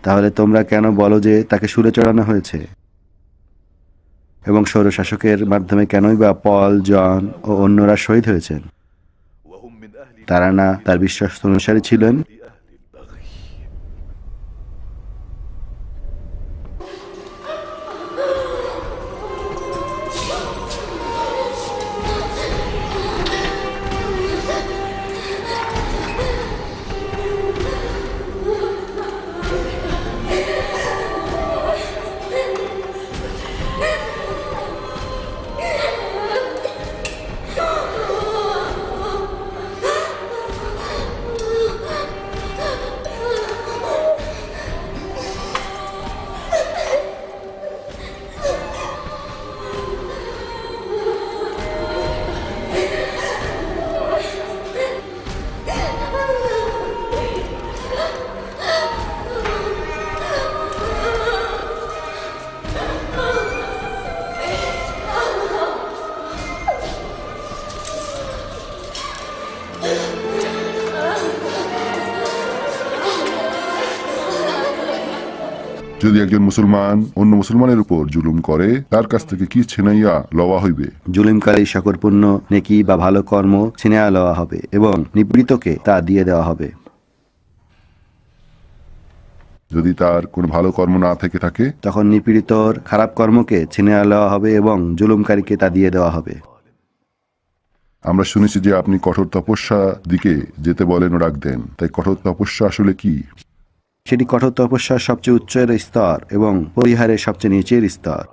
তাহলে তোমরা কেন বলো যে তাকে শুলে চড়ানো হয়েছে? এবং স্বৈরশাসকের মাধ্যমে কেনই বা পল, জন ও অন্যরা শহীদ হয়েছেন? তারা না তার বিশ্বস্ত অনুসারী ছিলেন? যদি একজন মুসলমান অন্য মুসলমানের উপর জুলুম করে তার কাছ থেকে কি ছিনাইয়া লওয়া হইবে? জুলুমকারী সকল পুণ্য নেকি বা ভালো কর্ম ছিনিয়া লওয়া হবে এবং নিপীড়িতকে তা দিয়ে দেওয়া হবে। যদি তার কোনো ভালো কর্ম না থেকে থাকে, তখন নিপীড়িতর খারাপ কর্মকে ছিনিয়া লওয়া হবে এবং জুলুমকারীকে তা দিয়ে দেওয়া হবে। আমরা শুনেছি যে আপনি কঠোর তপস্যা দিকে যেতে বলেন ও ডাক দেন, তাই কঠোর তপস্যা আসলে কি? সেটি কঠোর তপস্যার সবচেয়ে উচ্চের স্তর এবং পরিহারের সবচেয়ে নিচের স্তর।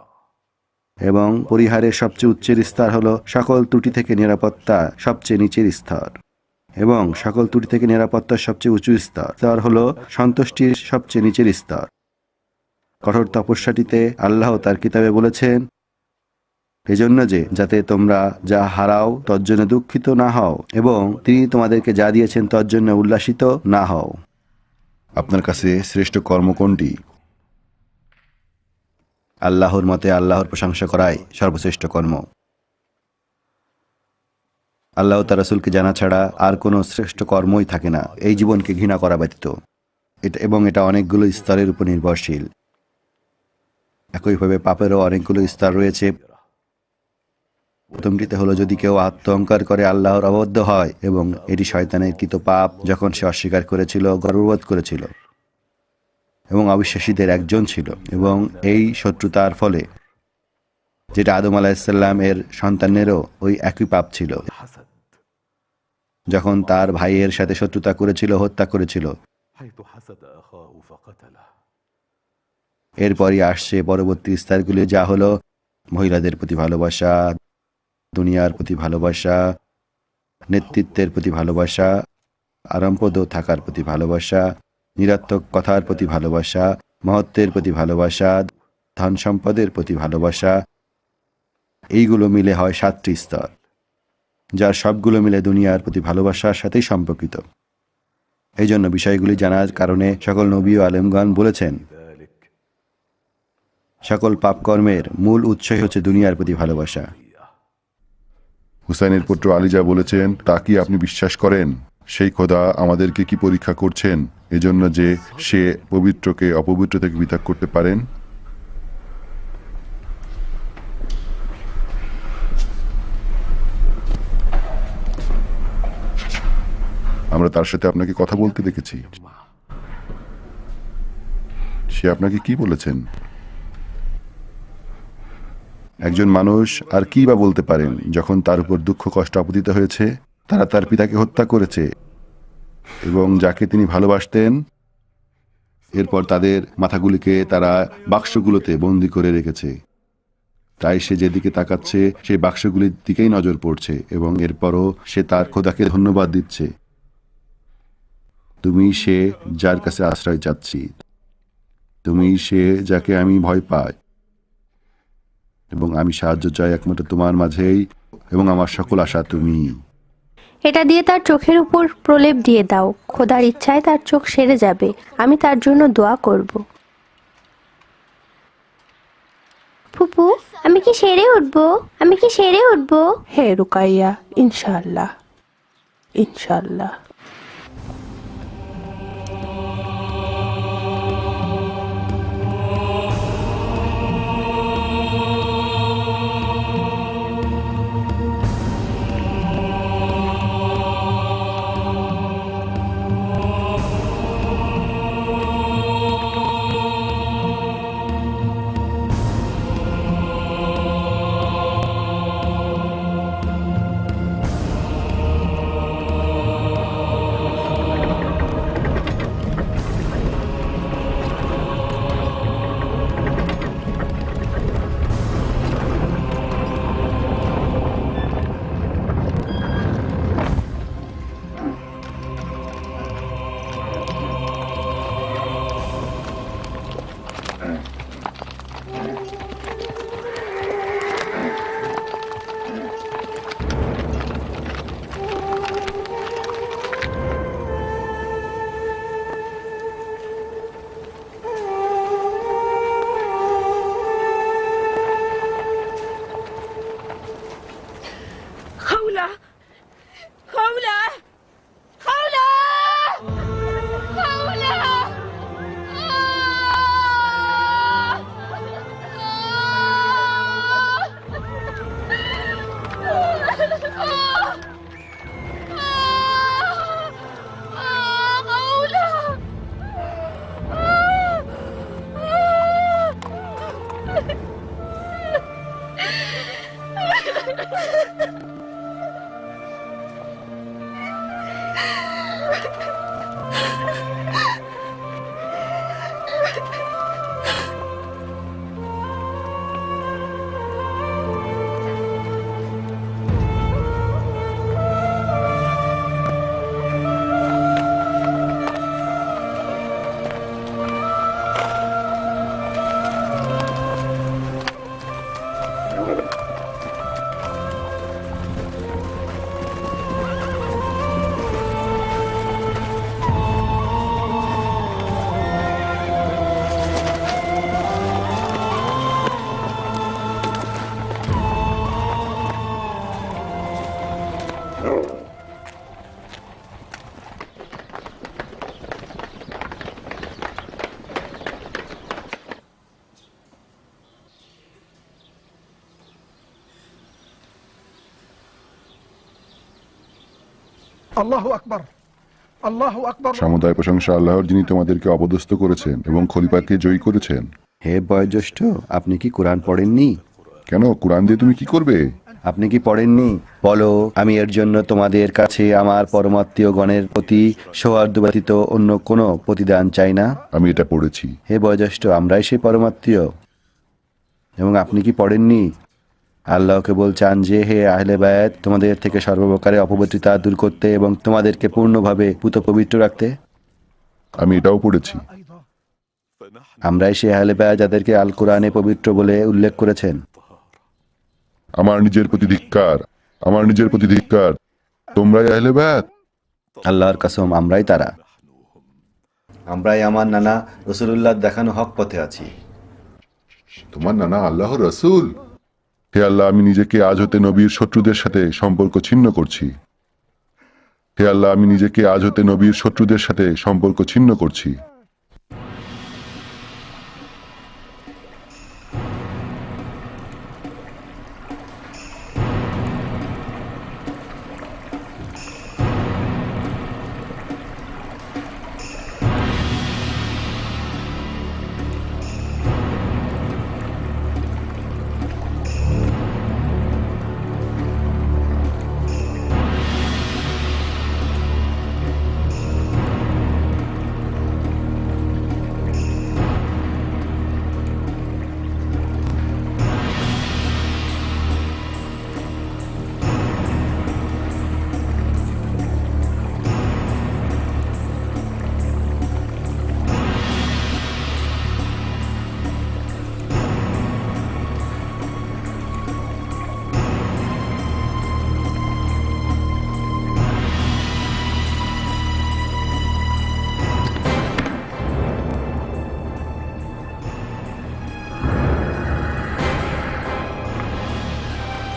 এবং পরিহারের সবচেয়ে উচ্চের স্তর হলো সকল ত্রুটি থেকে নিরাপত্তা সবচেয়ে নিচের স্তর, এবং সকল ত্রুটি থেকে নিরাপত্তার সবচেয়ে উঁচু স্তর হলো সন্তুষ্টির সবচেয়ে নিচের স্তর। কঠোর তপস্যাটিতে আল্লাহ তার কিতাবে বলেছেন, এজন্য যে যাতে তোমরা যা হারাও তজ্জন্য দুঃখিত না হও এবং তিনি তোমাদেরকে যা দিয়েছেন তজ্জন্য উল্লাসিত না হও। আপনার কাছে শ্রেষ্ঠ কর্ম কোনটি? আল্লাহর মতে আল্লাহর প্রশংসা করাই সর্বশ্রেষ্ঠ কর্ম। আল্লাহ তার রাসূলকে জানা ছাড়া আর কোনো শ্রেষ্ঠ কর্মই থাকে না এই জীবনকে ঘৃণা করা ব্যতীত। এবং এটা অনেকগুলো স্তরের উপর নির্ভরশীল। একইভাবে পাপেরও অনেকগুলো স্তর রয়েছে। প্রথমটিতে হলো যদি কেউ আত্ম অহংকার করে আল্লাহর অবদ্ধ হয়, এবং এটি শয়তানের কৃত পাপ যখন সে অস্বীকার করেছিল, গর্ববোধ করেছিল এবং অবিশ্বাসীদের একজন ছিল। এবং এই শত্রুতার ফলে, যেটা আদম আলাইহিসসালাম এর সন্তানেরও ওই একই পাপ ছিল, যখন তার ভাইয়ের সাথে শত্রুতা করেছিল, হত্যা করেছিল। এরপরই আসছে পরবর্তী স্তরগুলি, যা হলো মহিলাদের প্রতি ভালোবাসা, দুনিয়ার প্রতি ভালোবাসা, নেতৃত্বের প্রতি ভালোবাসা, আরামপ্রদ থাকার প্রতি ভালোবাসা, নিরর্থক কথার প্রতি ভালোবাসা, মহত্বের প্রতি ভালোবাসা, ধন সম্পদের প্রতি ভালোবাসা। এইগুলো মিলে হয় 7টি স্তর, যার সবগুলো মিলে দুনিয়ার প্রতি ভালোবাসার সাথেই সম্পর্কিত। এই জন্য বিষয়গুলি জানার কারণে সকল নবী ও আলেমগণ বলেছেন, সকল পাপকর্মের মূল উৎসই হচ্ছে দুনিয়ার প্রতি ভালোবাসা। হুসাইনের পুত্র আলী যা বলেছেন তা কি আপনি বিশ্বাস করেন? সেই খোদা আমাদেরকে কি পরীক্ষা করছেন এজন্য যে সে পবিত্রকে অপবিত্র থেকে পৃথক করতে পারেন? আমরা তার সাথে আপনাকে কথা বলতে দেখেছি। সে আপনাকে কি বলেছেন? একজন মানুষ আর কি বা বলতে পারেন যখন তার উপর দুঃখ কষ্ট আপতিত হয়েছে? তারা তার পিতাকে হত্যা করেছে এবং যাকে তিনি ভালোবাসতেন। এরপর তাদের মাথাগুলিকে তারা বাক্সগুলোতে বন্দি করে রেখেছে। তাই সে যেদিকে তাকাচ্ছে সেই বাক্সগুলির দিকেই নজর পড়ছে, এবং এরপরও সে তার খোদাকে ধন্যবাদ দিচ্ছে। তুমি সে যার কাছে আশ্রয় চাচ্ছি, তুমি সে যাকে আমি ভয় পাই, এবং আমি সাহায্য চাই একমাত্র তোমার মাঝেই, এবং আমার সকল আশা তুমি। এটা দিয়ে তার চোখের উপর প্রলেপ দিয়ে দাও। খোদার ইচ্ছায় তার চোখ সেরে যাবে। আমি তার জন্য দোয়া করব। ফুপু, আমি কি সেরে উঠবো? আমি কি সেরে উঠবো? হে রুকাইয়া, ইনশাআল্লাহ, ইনশাআল্লাহ। الله أكبر الله أكبر সমুদায় প্রশংসা আল্লাহর, যিনি তোমাদেরকে অপদস্থ করেছেন এবং খলিফাকে জয়ী করেছেন। হে বয়োজ্যেষ্ঠ, আপনি কি কোরআন পড়েননি? কেন, কোরআন দিয়ে তুমি কি করবে? আপনি কি পড়েননি? বলো, আমি এর জন্য তোমাদের কাছে আমার পরমাত্মীয় গণের প্রতি সৌহার্দ্য ব্যতীত অন্য কোনো প্রতিদান চাই না। আমি এটা পড়েছি। হে বয়োজ্যেষ্ঠ, আমরাই সেই পরমাত্মীয়। এবং আপনি কি পড়েননি? আল্লাহকে বলছেন যে, হে আহলে বায়াত, তোমাদের থেকে সর্বপ্রকারে অপবিত্রতা দূর করতে এবং তোমাদেরকে পূর্ণভাবে পুত পবিত্র রাখতে। আমি এটাও পড়েছি। আমরাই সেই আহলে বায়াত যাদেরকে আল কোরআনে পবিত্র বলে উল্লেখ করেছেন। আমার নিজের প্রতি ধিক্কার, আমার নিজের প্রতি ধিক্কার। তোমরাই আহলে বায়াত। আল্লাহর কসম, আমরাই তারা। আমরাই আমার নানা রসুলুল্লাহ দেখানো হক পথে আছি। তোমার নানা আল্লাহর রাসূল? হে আল্লাহ, আমি নিজেকে আজ হতে নবীর শত্রুদের সাথে সম্পর্ক ছিন্ন করছি। হে আল্লাহ, আমি নিজেকে আজ হতে নবীর শত্রুদের সাথে সম্পর্ক ছিন্ন করছি।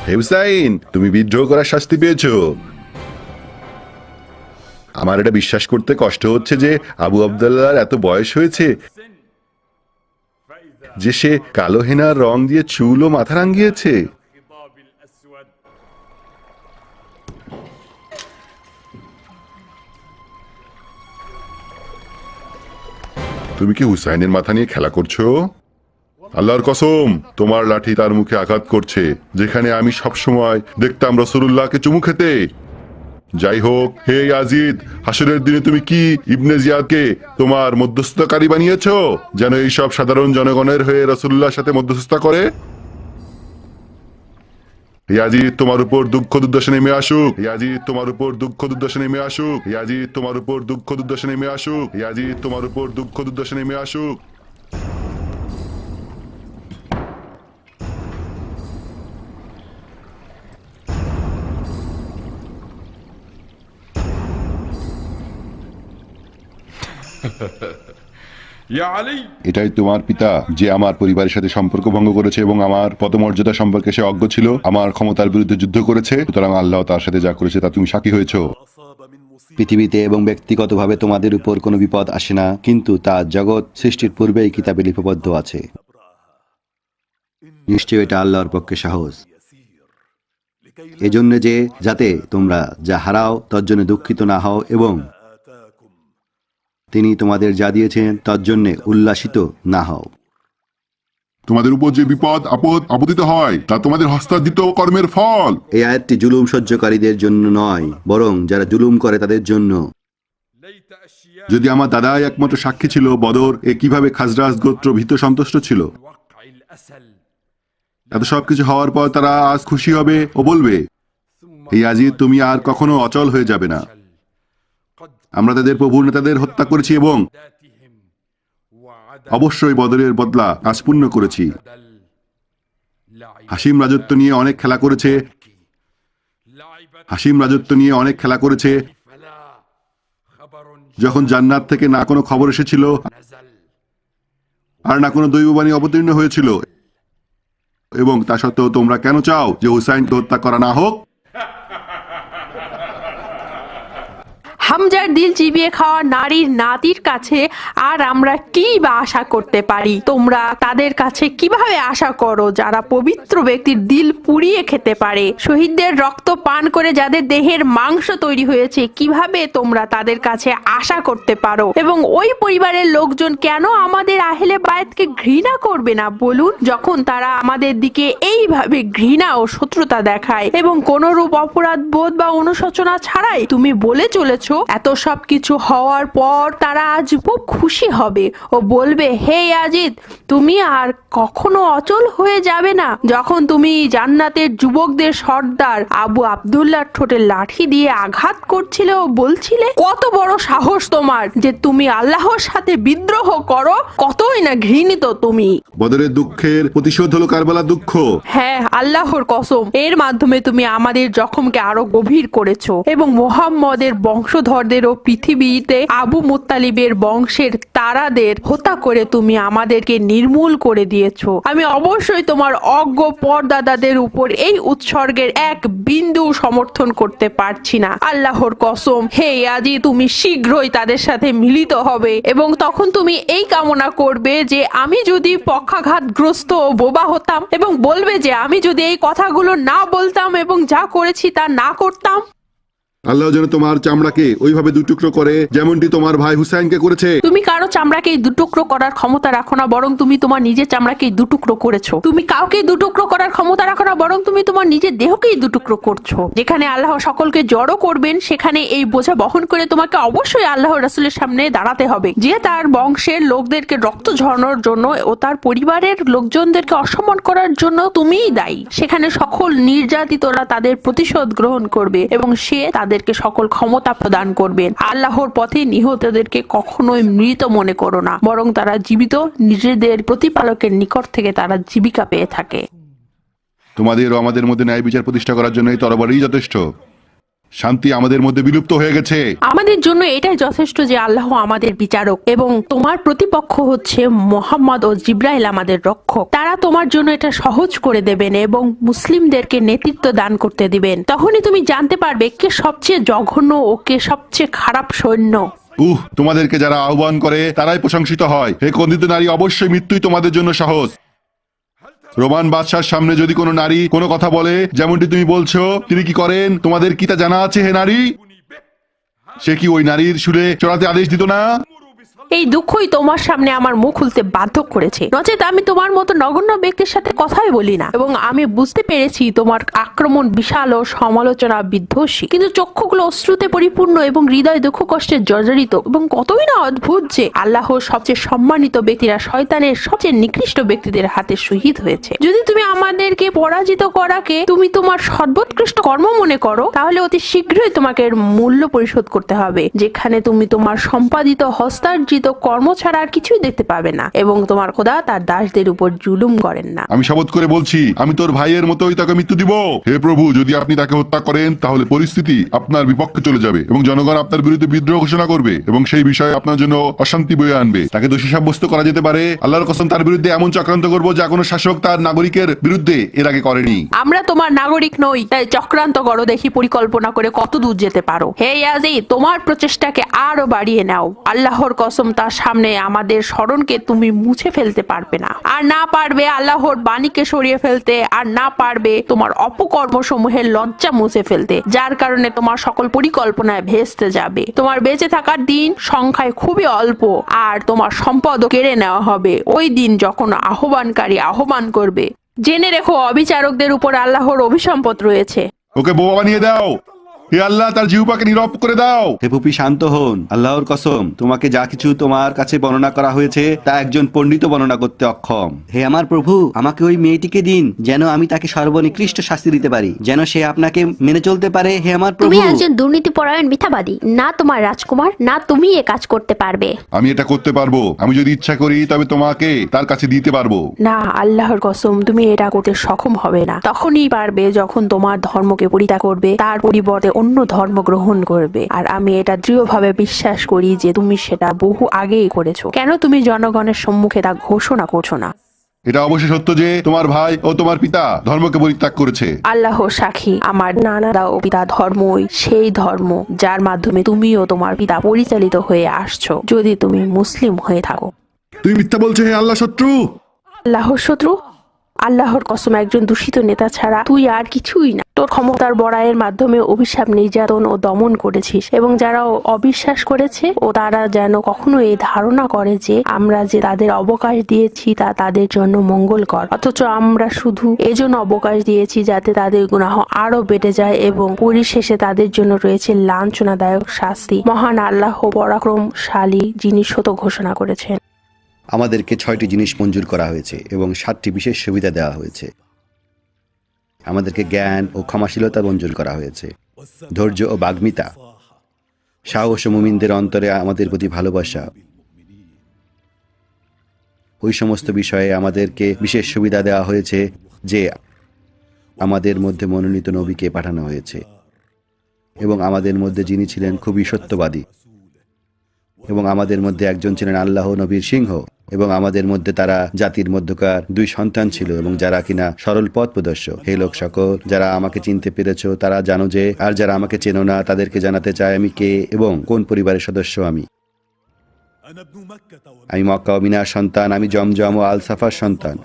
হে হুসাইন, তুমি বিদ্রোহ করার শাস্তি পেয়েছো। আমার এটা বিশ্বাস করতে কষ্ট হচ্ছে যে আবু আবদুল্লাহর এত বয়স হয়েছে যে সে কালো হেনার রং দিয়ে চুল ও মাথা রাঙিয়েছে। তুমি কি হুসাইনের মাথা নিয়ে খেলা করছো? আল্লাহর কসম, তোমার লাঠি তার মুখে আঘাত করছে, যেখানে আমি সবসময় দেখতাম রাসূলুল্লাহকে চুমু খেতে। যাই হোক, হে ইয়াজিদ, হাসরের দিনে তুমি কি ইবনে জিয়াদকে তোমার মধ্যস্থতাকারী বানিয়েছো, যেন এইসব সাধারণ জনগণের হয়ে রাসূলুল্লাহর সাথে মধ্যস্থতা করে? ইয়াজিদ, তোমার উপর দুঃখ দুর্দশা নেমে আসুক। ইয়াজিদ, তোমার উপর দুঃখ দুর্দশা নেমে আসুক। ইয়াজিদ, তোমার উপর দুঃখ দুর্দশা নেমে আসুক। ইয়াজিদ, তোমার উপর দুঃখ দুর্দশা নেমে আসুক। এটাই তোমার পিতা, যে আমার পরিবারের সাথে সম্পর্ক ভঙ্গ করেছে এবং আমার পদমর্যাদা সম্পর্কে সে অজ্ঞ ছিল, আমার ক্ষমতার বিরুদ্ধে যুদ্ধ করেছে। সুতরাং আল্লাহ তার সাথে যা করেছে তা তুমি সাক্ষী হয়েছো। পৃথিবীতে এবং ব্যক্তিগতভাবে তোমাদের উপর কোনো বিপদ আসে না, কিন্তু তা জগৎ সৃষ্টির পূর্বেই কিতাবে লিপিবদ্ধ আছে। নিশ্চয়ই এটা আল্লাহর পক্ষে সাহস, এজন্য যে যাতে তোমরা যা হারাও তার জন্য দুঃখিত না হও এবং তিনি তোমাদের যা দিয়েছেন তার জন্য উল্লাসিত না হও। তোমাদের উপর যে বিপদ আপদ আপতিত হয় তা তোমাদের হস্তার্জিত কর্মের ফল। এই আয়াতটি জুলুম সহ্যকারীদের জন্য নয়, বরং যারা জুলুম করে তাদের জন্য। যদি আমার দাদাই একমাত্র সাক্ষী ছিল বদর এ কিভাবে খাজরাজ গোত্র ভীত সন্তুষ্ট ছিল, এত সবকিছু হওয়ার পর তারা আজ খুশি হবে ও বলবে, এই আজিদ, তুমি আর কখনো অচল হয়ে যাবে না। আমরা তাদের প্রভুর নেতাদের হত্যা করেছি এবং অবশ্যই বদরের বদলা আজ পূর্ণ করেছি। হাসিম রাজত্ব নিয়ে অনেক খেলা করেছে, হাসিম রাজত্ব নিয়ে অনেক খেলা করেছে। যখন জান্নাত থেকে না কোনো খবর এসেছিল আর না কোনো দৈববাণী অবতীর্ণ হয়েছিল, এবং তা সত্ত্বেও তোমরা কেন চাও যে হুসাইনকে হত্যা করা না হোক? হামজার দিল চিবিয়ে খাওয়া নারীর নাতির কাছে আর আমরা কি বা আশা করতে পারি? তোমরা তাদের কাছে কিভাবে আশা করো যারা পবিত্র ব্যক্তির দিল পুড়িয়ে খেতে পারে? শহীদদের রক্ত পান করে যাদের দেহের মাংস তৈরি হয়েছে, কিভাবে তোমরা তাদের কাছে আশা করতে পারো? এবং ওই পরিবারের লোকজন কেন আমাদের আহলে বায়াতকে ঘৃণা করবে না বলুন, যখন তারা আমাদের দিকে এইভাবে ঘৃণা ও শত্রুতা দেখায় এবং কোনরূপ অপরাধ বোধ বা অনুশোচনা ছাড়াই? তুমি বলে চলেছো এত সব কিছু হওয়ার পর তারা আজ খুব খুশি হবে ও বলবে, হে ইয়াজিদ, তুমি আর কখনো অচল হয়ে যাবে না। যখন তুমি জান্নাতের যুবকদের সর্দার আবু আব্দুল্লাহর ঠোঁটে লাঠি দিয়ে আঘাত করছিলে ও বলছিলে, কত বড় সাহস তোমার যে তুমি আল্লাহর সাথে বিদ্রোহ করো, কতই না ঘৃণিত তুমি। বদরের দুঃখের প্রতিশোধ হলো কারবালার দুঃখ। হ্যাঁ, আল্লাহর কসম, এর মাধ্যমে তুমি আমাদের জখমকে আরো গভীর করেছো এবং মুহাম্মদের বংশধরদের ও পৃথিবীতে আবু মুত্তালিবের বংশের তারাদের হত্যা করে তুমি আমাদেরকে নির্মূল করে দিয়েছো। আমি অবশ্যই তোমার অজ্ঞ পরদাদাদের উপর এই উৎসর্গের এক বিন্দু সমর্থন করতে পারছি না। আল্লাহর কসম, হে আজি, তুমি শীঘ্রই তাদের সাথে মিলিত হবে এবং তখন তুমি এই কামনা করবে যে আমি যদি পক্ষাঘাতগ্রস্ত ও বোবা হতাম এবং বলবে যে আমি যদি এই কথাগুলো না বলতাম এবং যা করেছি তা না করতাম। আল্লাহ যেন তোমার চামড়াকে ওইভাবে দুটুকরো করে যেমনটি তোমার ভাই হুসাইনকে করেছে। তুমি কারো চামড়াকে দুটুকরো করার ক্ষমতা রাখো না, বরং তুমি তোমার নিজের চামড়াকেই দুটুকরো করেছো। তুমি কাউকে দুটুকরো করার ক্ষমতা রাখো না, বরং তুমি তোমার নিজের দেহকেই দুটুকরো করছো। যেখানে আল্লাহ সকলকে জড়ো করবেন সেখানে এই বোঝা বহন করে তোমাকে অবশ্যই আল্লাহর রাসূলের সামনে দাঁড়াতে হবে, যে তার বংশের লোকদেরকে রক্ত ঝরানোর জন্য ও তার পরিবারের লোকজনদেরকে অসম্মান করার জন্য তুমিই দায়ী। সেখানে সকল নির্যাতিতরা তাদের প্রতিশোধ গ্রহণ করবে এবং সে তাদেরকে সকল ক্ষমতা প্রদান করবেন। আল্লাহর পথে নিহতদেরকে কখনোই মৃত মনে করো না, বরং তারা জীবিত, নিজেদের প্রতিপালকের নিকট থেকে তারা জীবিকা পেয়ে থাকে। তোমাদের ও আমাদের মধ্যে ন্যায় বিচার প্রতিষ্ঠা করার জন্য এই তরবারই যথেষ্ট। শান্তি আমাদের মধ্যে বিলুপ্ত হয়ে গেছে। আমাদের জন্য এটাই যথেষ্ট যে আল্লাহ আমাদের বিচারক এবং তোমার প্রতিপক্ষ হচ্ছে মুহাম্মদ ও জিব্রাইল আমাদের রক্ষক। তারা তোমার জন্য এটা সহজ করে দেবেন এবং মুসলিমদেরকে নেতৃত্ব দান করতে দিবেন। তখনই তুমি জানতে পারবে কে সবচেয়ে জঘন্য ও কে সবচেয়ে খারাপ সৈন্য। তোমাদেরকে যারা আহ্বান করে তারাই প্রশংসিত হয়। হে কন্দিত নারী, অবশ্যই মৃত্যুই তোমাদের জন্য সহজ। রোমান বাদশার সামনে যদি কোনো নারী কোনো কথা বলে যেমনটি তুমি বলছো, তিনি কি করেন তোমাদের কি তা জানা আছে? হে নারী, সে কি ওই নারীর সুরে চড়াতে আদেশ দিত না? এই দুঃখই তোমার সামনে আমার মুখ খুলতে বাধ্য করেছে, নচেত আমি তোমার মতো নগণ্য ব্যক্তির সাথে কথাই বলি না। এবং আমি বুঝতে পেরেছি তোমার আক্রমণ বিশাল ও সমালোচনা বিধ্বংসী, কিন্তু চক্ষুগুলো অশ্রুতে পরিপূর্ণ এবং হৃদয় দুঃখ কষ্টে জর্জরিত। এবং কতই না অদ্ভুত যে আল্লাহর সবচেয়ে সম্মানিত ব্যক্তিরা শয়তানের সবচেয়ে নিকৃষ্ট ব্যক্তিদের হাতে শহীদ হয়েছে। যদি তুমি আমাদেরকে পরাজিত করাকে তুমি তোমার সর্বোৎকৃষ্ট কর্ম মনে করো, তাহলে অতি শীঘ্রই তোমাকে এর মূল্য পরিশোধ করতে হবে, যেখানে তুমি তোমার সম্পাদিত হস্তার্জিত কর্ম ছাড়া আর কিছুই দেখতে পাবে না এবং তোমার খোদা তার দাসদের উপর জুলুম করেন না। আমি শপথ করে বলছি, আমি তোর ভাইয়ের মতোই তাকে মৃত্যু দিব। হে প্রভু, যদি আপনি তাকে হত্যা করেন তাহলে পরিস্থিতি আপনার বিপক্ষে চলে যাবে এবং জনগণ আপনার বিরুদ্ধে বিদ্রোহ ঘোষণা করবে এবং সেই বিষয়ে আপনার জন্য অশান্তি বয়ে আনবে। তাকে দোষী সাব্যস্ত করা যেতে পারে। আল্লাহর কসম, তার বিরুদ্ধে এমন চক্রান্ত করবো যা কোনো শাসক তার নাগরিকের বিরুদ্ধে এর আগে করেনি। আমরা তোমার নাগরিক নই, তাই চক্রান্ত করো, দেখি পরিকল্পনা করে কত দূর যেতে পারো। হে ইয়াজিদ, তোমার প্রচেষ্টাকে আরো বাড়িয়ে নাও। আল্লাহর কসম, তার সামনে আমাদের স্মরণকে তুমি মুছে ফেলতে পারবে না, আর না পারবে আল্লাহর বাণীকে সরিয়ে ফেলতে, আর না পারবে তোমার অপকর্ম সমূহের লজ্জা মুছে ফেলতে, যার কারণে তোমার সকল পরিকল্পনায় ভেস্তে যাবে। তোমার বেঁচে থাকার দিন সংখ্যায় খুবই অল্প, আর তোমার সম্পদও কেড়ে নেওয়া হবে ওই দিন যখন আহ্বানকারী আহ্বান করবে। জেনে রেখো, অবিচারকদের উপর আল্লাহর অভিসম্পদ রয়েছে। ওকে বোবা বানিয়ে দাও। হে আল্লাহ, তার জিহ্বাকে নীরব করে দাও। হে পুপি, শান্ত হন। আল্লাহর কসম, তোমাকে যা কিছু তোমার কাছে বর্ণনা করা হয়েছে তা একজন পণ্ডিত বর্ণনা করতে অক্ষম। হে আমার প্রভু, আমাকে ওই মেয়েটিকে দিন যেন আমি তাকে সর্বনিকৃষ্ট শাস্তি দিতে পারি, যেন সে আপনাকে মেনে চলতে পারে। হে আমার প্রভু। তুমি একজন দুর্নীতিপরায়ণ মিথ্যাবাদী, না তোমার রাজকুমার না তুমি এ কাজ করতে পারবে। আমি এটা করতে পারবো। আমি যদি ইচ্ছা করি তবে তোমাকে তার কাছে দিতে পারবো। না, আল্লাহর কসম, তুমি এটা করতে সক্ষম হবে না। তখনই পারবে যখন তোমার ধর্মকে পরিত্যাগ করবে, তার পরিবর্তে অন্য ধর্ম গ্রহণ করবে। আর আমি এটা দৃঢ়ভাবে বিশ্বাস করি যে তুমি সেটা বহু আগেই করেছো। কেন তুমি জনগণের সম্মুখে তা ঘোষণা করছো না? এটা অবশ্যই সত্য যে তোমার ভাই ও তোমার পিতা ধর্মকে পরিত্যাগ করেছে। আল্লাহ সাক্ষী, আমার নানারা ও পিতা ধর্মই সেই ধর্ম যার মাধ্যমে তুমিও তোমার পিতা পরিচালিত হয়ে আসছো, যদি তুমি মুসলিম হয়ে থাকো। তুমি মিথ্যা বলছো হে আল্লাহ শত্রু। আল্লাহর শত্রু? আল্লাহর কসম, একজন দূষিত নেতা ছাড়া তুই আর কিছুই না। তোর ক্ষমতার বড়াইয়ের মাধ্যমে অভিশাপ, নির্যাতন ও দমন করেছিস, এবং যারা অবিশ্বাস করেছে ও তারা যেন কখনো এই ধারণা করে যে আমরা যে তাদের অবকাশ দিয়েছি তা তাদের জন্য মঙ্গলকর, অথচ আমরা শুধু এজন্য অবকাশ দিয়েছি যাতে তাদের গুনাহ আরো বেড়ে যায় এবং পরিশেষে তাদের জন্য রয়েছে লাঞ্ছনাদায়ক শাস্তি। মহান আল্লাহ পরাক্রমশালী, যিনি সত্য ঘোষণা করেছেন। আমাদেরকে 6টি জিনিস মঞ্জুর করা হয়েছে এবং 7টি বিশেষ সুবিধা দেওয়া হয়েছে। আমাদেরকে জ্ঞান ও ক্ষমাশীলতা মঞ্জুর করা হয়েছে, ধৈর্য ও বাগ্মিতা, সাহস ও মুমিনদের অন্তরে আমাদের প্রতি ভালোবাসা। ওই সমস্ত বিষয়ে আমাদেরকে বিশেষ সুবিধা দেওয়া হয়েছে যে আমাদের মধ্যে মনোনীত নবীকে পাঠানো হয়েছে এবং আমাদের মধ্যে যিনি ছিলেন খুবই সত্যবাদী, এবং আমাদের মধ্যে একজন ছিলেন আল্লাহ নবীর সিংহ, এবং আমাদের মধ্যে তারা জাতির মধ্যকার 2 সন্তান ছিল এবং যারা কিনা সরল পথ প্রদর্শক। হে লোক সকল, যারা আমাকে চিনতে পেরেছো তারা জানো যে, আর যারা আমাকে চেনো না তাদেরকে জানাতে চাই আমি কে এবং কোন পরিবারের সদস্য আমি। আমি মক্কা ও মিনার সন্তান, আমি জমজম ও আল সাফার সন্তান।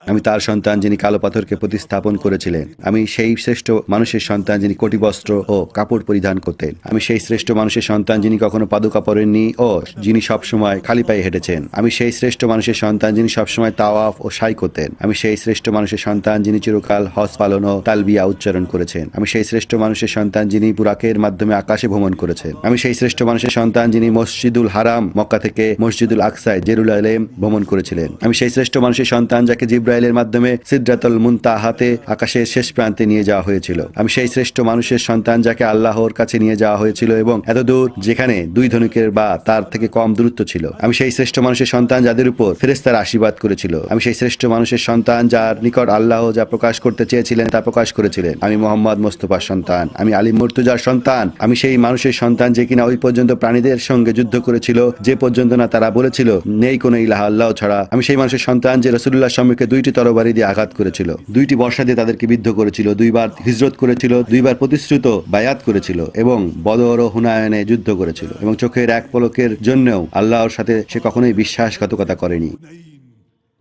আমি তার সন্তান যিনি কালো পাথরকে প্রতিস্থাপন করেছিলেন। আমি সেই শ্রেষ্ঠ মানুষের সন্তান যিনি কোটি বস্ত্র ও কাপড় পরিধান করতেন। আমি সেই শ্রেষ্ঠ মানুষের সন্তান যিনি কখনো পাদুকা পরেননি ও যিনি সবসময় খালি পায়ে হেঁটেছেন। আমি সেই শ্রেষ্ঠ মানুষের সন্তান যিনি সবসময় তাওয়াফ ও সাই করতেন। আমি সেই শ্রেষ্ঠ মানুষের সন্তান যিনি চিরকাল হজ পালন ও তালবিয়া উচ্চারণ করেছেন। আমি সেই শ্রেষ্ঠ মানুষের সন্তান যিনি বুরাকের মাধ্যমে আকাশে ভ্রমণ করেছেন। আমি সেই শ্রেষ্ঠ মানুষের সন্তান যিনি মসজিদুল হারাম মক্কা থেকে মসজিদুল আকসায় জেরুজালেম ভ্রমণ করেছিলেন। আমি সেই শ্রেষ্ঠ মানুষের সন্তান যাকে জিব্রাইলের মাধ্যমে সিদরাতুল মুনতাহাতে আকাশের শেষ প্রান্তে নিয়ে যাওয়া হয়েছিল। আমি সেই শ্রেষ্ঠ মানুষের সন্তান যাকে আল্লাহর কাছে নিয়ে যাওয়া হয়েছিল এবং এত দূর যেখানে 2 ধনুকের বা তার থেকে কম দূরত্ব ছিল। আমি সেই শ্রেষ্ঠ মানুষের সন্তান যাদের উপর ফেরেশতারা আশীর্বাদ করেছিল। আমি সেই শ্রেষ্ঠ মানুষের সন্তান যার নিকট আল্লাহ যা প্রকাশ করতে চেয়েছিলেন তা প্রকাশ করেছিলেন। আমি মোহাম্মদ মোস্তফার সন্তান, আমি আলী মুর্তজার সন্তান। আমি সেই মানুষের সন্তান যে কিনা ওই পর্যন্ত প্রাণীদের সঙ্গে যুদ্ধ করেছিল যে পর্যন্ত না তারা বলেছিল নেই কোনো ইলাহা আল্লাহ ছাড়া। আমি সেই মানুষের সন্তান যে রাসূলুল্লাহর সম্মুখে 2টি তরবারি দিয়ে আঘাত করেছিল, 2টি বর্ষা দিয়ে তাদেরকে বিদ্ধ করেছিল, 2 বার হিজরত করেছিল, 2 বার প্রতিশ্রুত বায়াত করেছিল এবং বদর ও হুনায়নে যুদ্ধ করেছিল, এবং চোখের এক পলকের জন্যও আল্লাহর সাথে সে কখনোই বিশ্বাসঘাতকতা করেনি।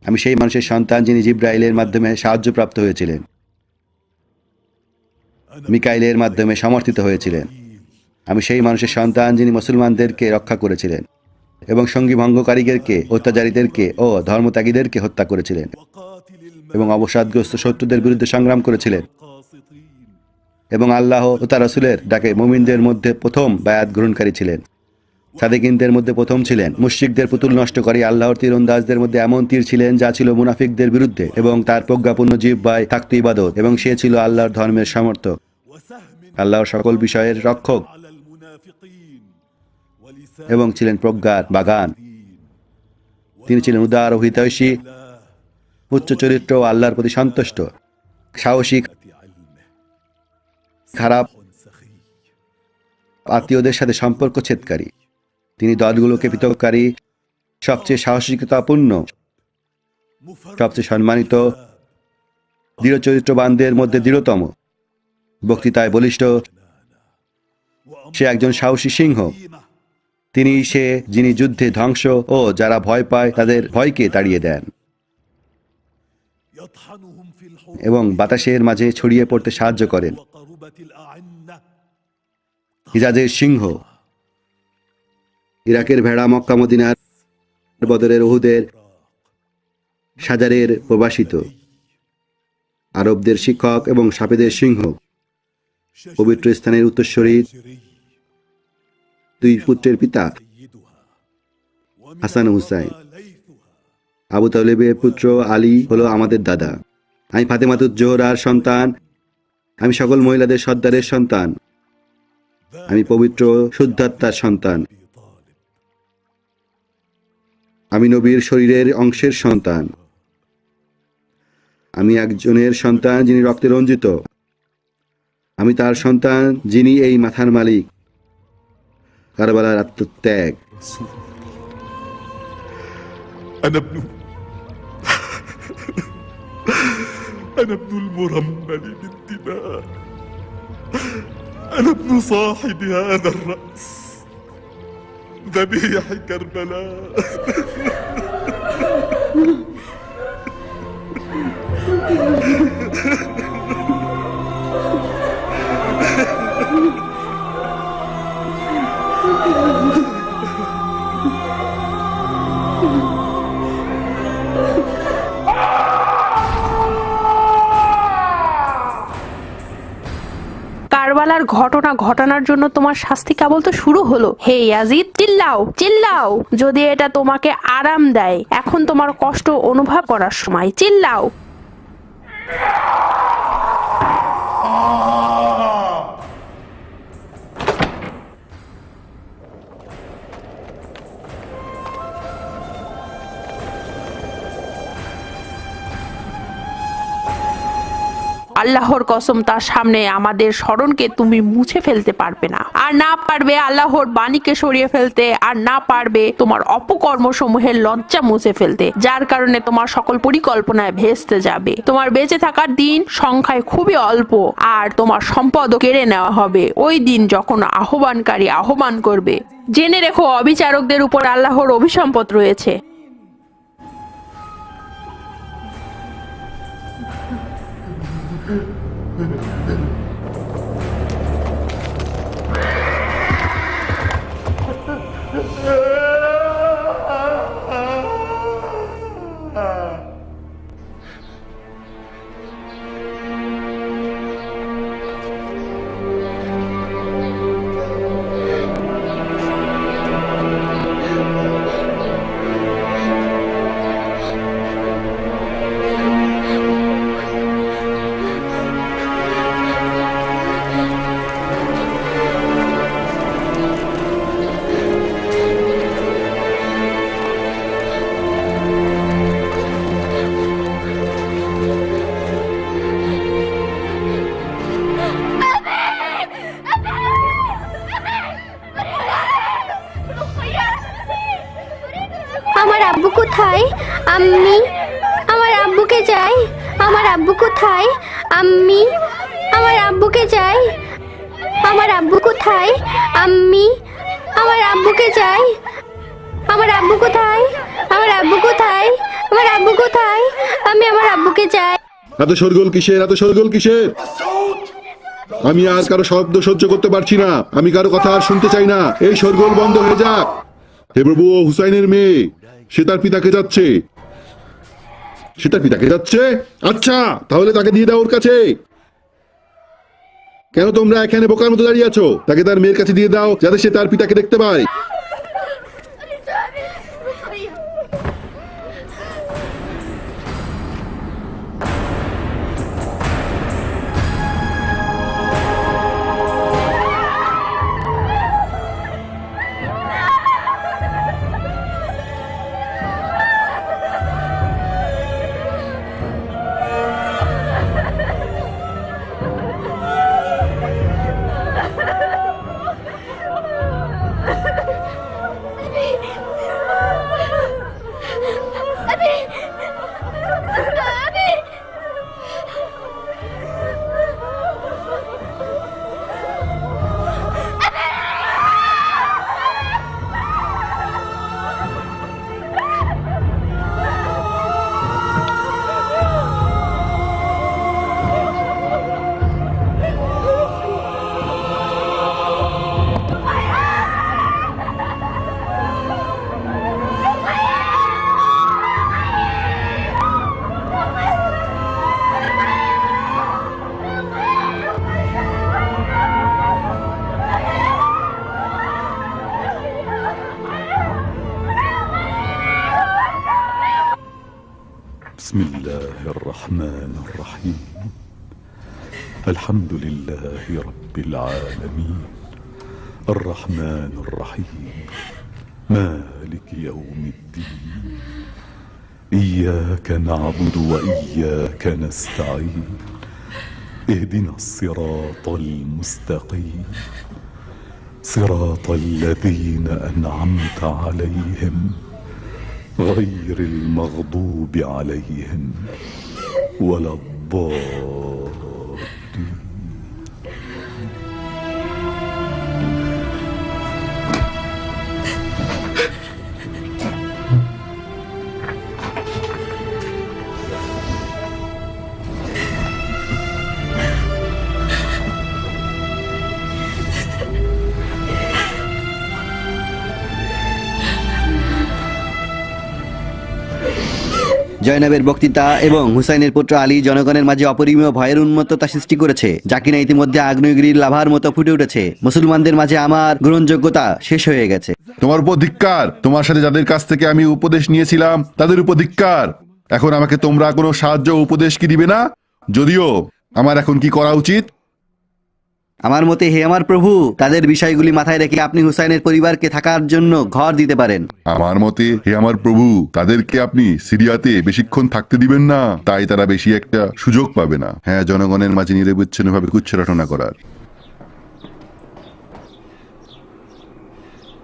আমি সেই মানুষের সন্তান যিনি জিব্রাইলের মাধ্যমে সাহায্যপ্রাপ্ত হয়েছিলেন, মিকাইলের মাধ্যমে সমর্থিত হয়েছিলেন। আমি সেই মানুষের সন্তান যিনি মুসলমানদেরকে রক্ষা করেছিলেন এবং সঙ্গী ভঙ্গকারীদেরকে, অত্যাচারীদেরকে ও ধর্মত্যাগীদেরকে হত্যা করেছিলেন এবং অবসাদগ্রস্ত শত্রুদের বিরুদ্ধে সংগ্রাম করেছিলেন, এবং আল্লাহ ও তার রাসূলের ডাকে মুমিনদের মধ্যে প্রথম বায়াত গ্রহণকারী ছিলেন, সাদেকিনদের মধ্যে প্রথম ছিলেন, মুশরিকদের পুতুল নষ্টকারী আল্লাহর তীরন্দাজদের মধ্যে এমন তীর ছিলেন যা ছিল মুনাফিকদের বিরুদ্ধে, এবং তার প্রজ্ঞাপূর্ণ জিহ্বায় থাকত ইবাদত, এবং সে ছিল আল্লাহর ধর্মের সমর্থক, আল্লাহর সকল বিষয়ের রক্ষক, এবং ছিলেন প্রজ্ঞার বাগান। তিনি ছিলেন উদার ও হিতৈষী, উচ্চ চরিত্র ও আল্লাহর প্রতি সন্তুষ্ট, সাহসী, খারাপ আত্মীয়দের সাথে সম্পর্ক ছেদকারী। তিনি দলগুলোকে পৃথককারী, সবচেয়ে সাহসিকতাপূর্ণ, সবচেয়ে সম্মানিত, দৃঢ় চরিত্রবানদের মধ্যে দৃঢ়তম, বক্তৃতায় বলিষ্ঠ। সে একজন সাহসী সিংহ। তিনি সে যিনি যুদ্ধে ধ্বংস ও যারা ভয় পায় তাদের ভয়কে তাড়িয়ে দেন এবং বাতাসের মাঝে ছড়িয়ে পড়তে সাহায্য করেন। হিজাজের সিংহ, ইরাকের ভেড়া, মক্কা মদিনার, বদরের, উহুদের, সাজারের প্রবাসিত, আরবদের শিক্ষক এবং সাপেদের সিংহ, পবিত্র স্থানের উত্তরসূরি, 2 পুত্রের পিতা হাসান ও হুসাইন। আবু তালেবের পুত্র আলী হলো আমাদের দাদা। আমি ফাতেমাতুজ জোহরার সন্তান। আমি সকল মহিলাদের সর্দারের সন্তান। আমি পবিত্র শুদ্ধাত্মার সন্তান। আমি নবীর শরীরের অংশের সন্তান। আমি একজনের সন্তান যিনি রক্তে রঞ্জিত। আমি তার সন্তান যিনি এই মাথার মালিক, কারবালার আত্মত্যাগ। أنا ابنه أنا ابن المرمل بالدماء، أنا ابن صاحب هذا الرأس، ذبيح كربلاء. কারবালার ঘটনা ঘটানোর জন্য তোমার শাস্তি কেবল তো শুরু হলো। হে ইয়াজিদ, চিল্লাও চিল্লাও, যদি এটা তোমাকে আরাম দেয়। এখন তোমার কষ্ট অনুভব করার সময়, চিল্লাও। আল্লাহর কসম, তার সামনে আমাদের স্মরণকে তুমি মুছে ফেলতে পারবে না, আর না পারবে আল্লাহর বাণীকে সরিয়ে ফেলতে, আর না পারবে তোমার অপকর্ম সমূহের লজ্জা মুছে ফেলতে, যার কারণে তোমার সকল পরিকল্পনায় ভেস্তে যাবে। তোমার বেঁচে থাকার দিন সংখ্যায় খুবই অল্প, আর তোমার সম্পদও কেড়ে নেওয়া হবে ওই দিন যখন আহ্বানকারী আহ্বান করবে। জেনে রেখো, অবিচারকদের উপর আল্লাহর অভিসম্পদ রয়েছে। আমার আব্বু কোথায়? আম্মি, আমার আব্বুকে চাই। আমার আব্বু কোথায়? আম্মি, আমার আব্বুকে চাই। আমার আব্বু কোথায়? আম্মি, আমার আব্বুকে চাই। আমার আব্বু কোথায়? আমার আব্বু কোথায়? আমার আব্বু কোথায়? আমি আমার আব্বুকে চাই। এত শোরগোল কিসের? এত শোরগোল কিসের? আমি আর কারো শব্দ সহ্য করতে পারছি না। আমি কারো কথা আর শুনতে চাই না। এই শোরগোল বন্ধ হয়ে যাক। হে প্রভু, হুসাইনের মেয়ে, সে তার পিতাকে যাচ্ছে। সে তার পিতাকে যাচ্ছে? আচ্ছা, তাহলে তাকে দিয়ে দাও ওর কাছে। কেন তোমরা এখানে বোকার মতো দাঁড়িয়ে আছো? তাকে তার মেয়ের কাছে দিয়ে দাও, যাতে সে তার পিতাকে দেখতে পায়। بسم الله الرحمن الرحيم. الحمد لله رب العالمين الرحمن الرحيم مالك يوم الدين. إياك نعبد وإياك نستعين. اهدنا الصراط المستقيم صراط الذين أنعمت عليهم غير المغضوب عليهم ولا الضالين. জয়নবের বক্তৃতা এবং হুসাইনের পুত্র আলী জনগণের মাঝে অপরিমেয় ভয়ের উন্মত্ততা সৃষ্টি করেছে, যা কিনা ইতিমধ্যে আগ্নেয়গিরির লাভার মতো ফুটে উঠেছে। মুসলমানদের মাঝে আমার গ্রহণযোগ্যতা শেষ হয়ে গেছে। তোমার উপর ধিক্কার। তোমার সাথে যাদের কাছ থেকে আমি উপদেশ নিয়েছিলাম তাদের উপর ধিক্কার। এখন আমাকে তোমরা কোনো সাহায্য উপদেশ কি দিবে না? যদিও আমার এখন কি করা উচিত? আমার মতে, হে আমার প্রভু, তাদের বিষয়গুলি মাথায় রেখে আপনি হুসাইনের পরিবারকে থাকার জন্য ঘর দিতে পারেন। আমার মতে, হে আমার প্রভু, তাদেরকে আপনি সিরিয়াতে বেশিক্ষণ থাকতে দিবেন না, তাই তারা বেশি একটা সুযোগ পাবে না হ্যাঁ জনগণের মাঝে নিরবিচ্ছিন্নভাবে কুচ্ছরটনা করার।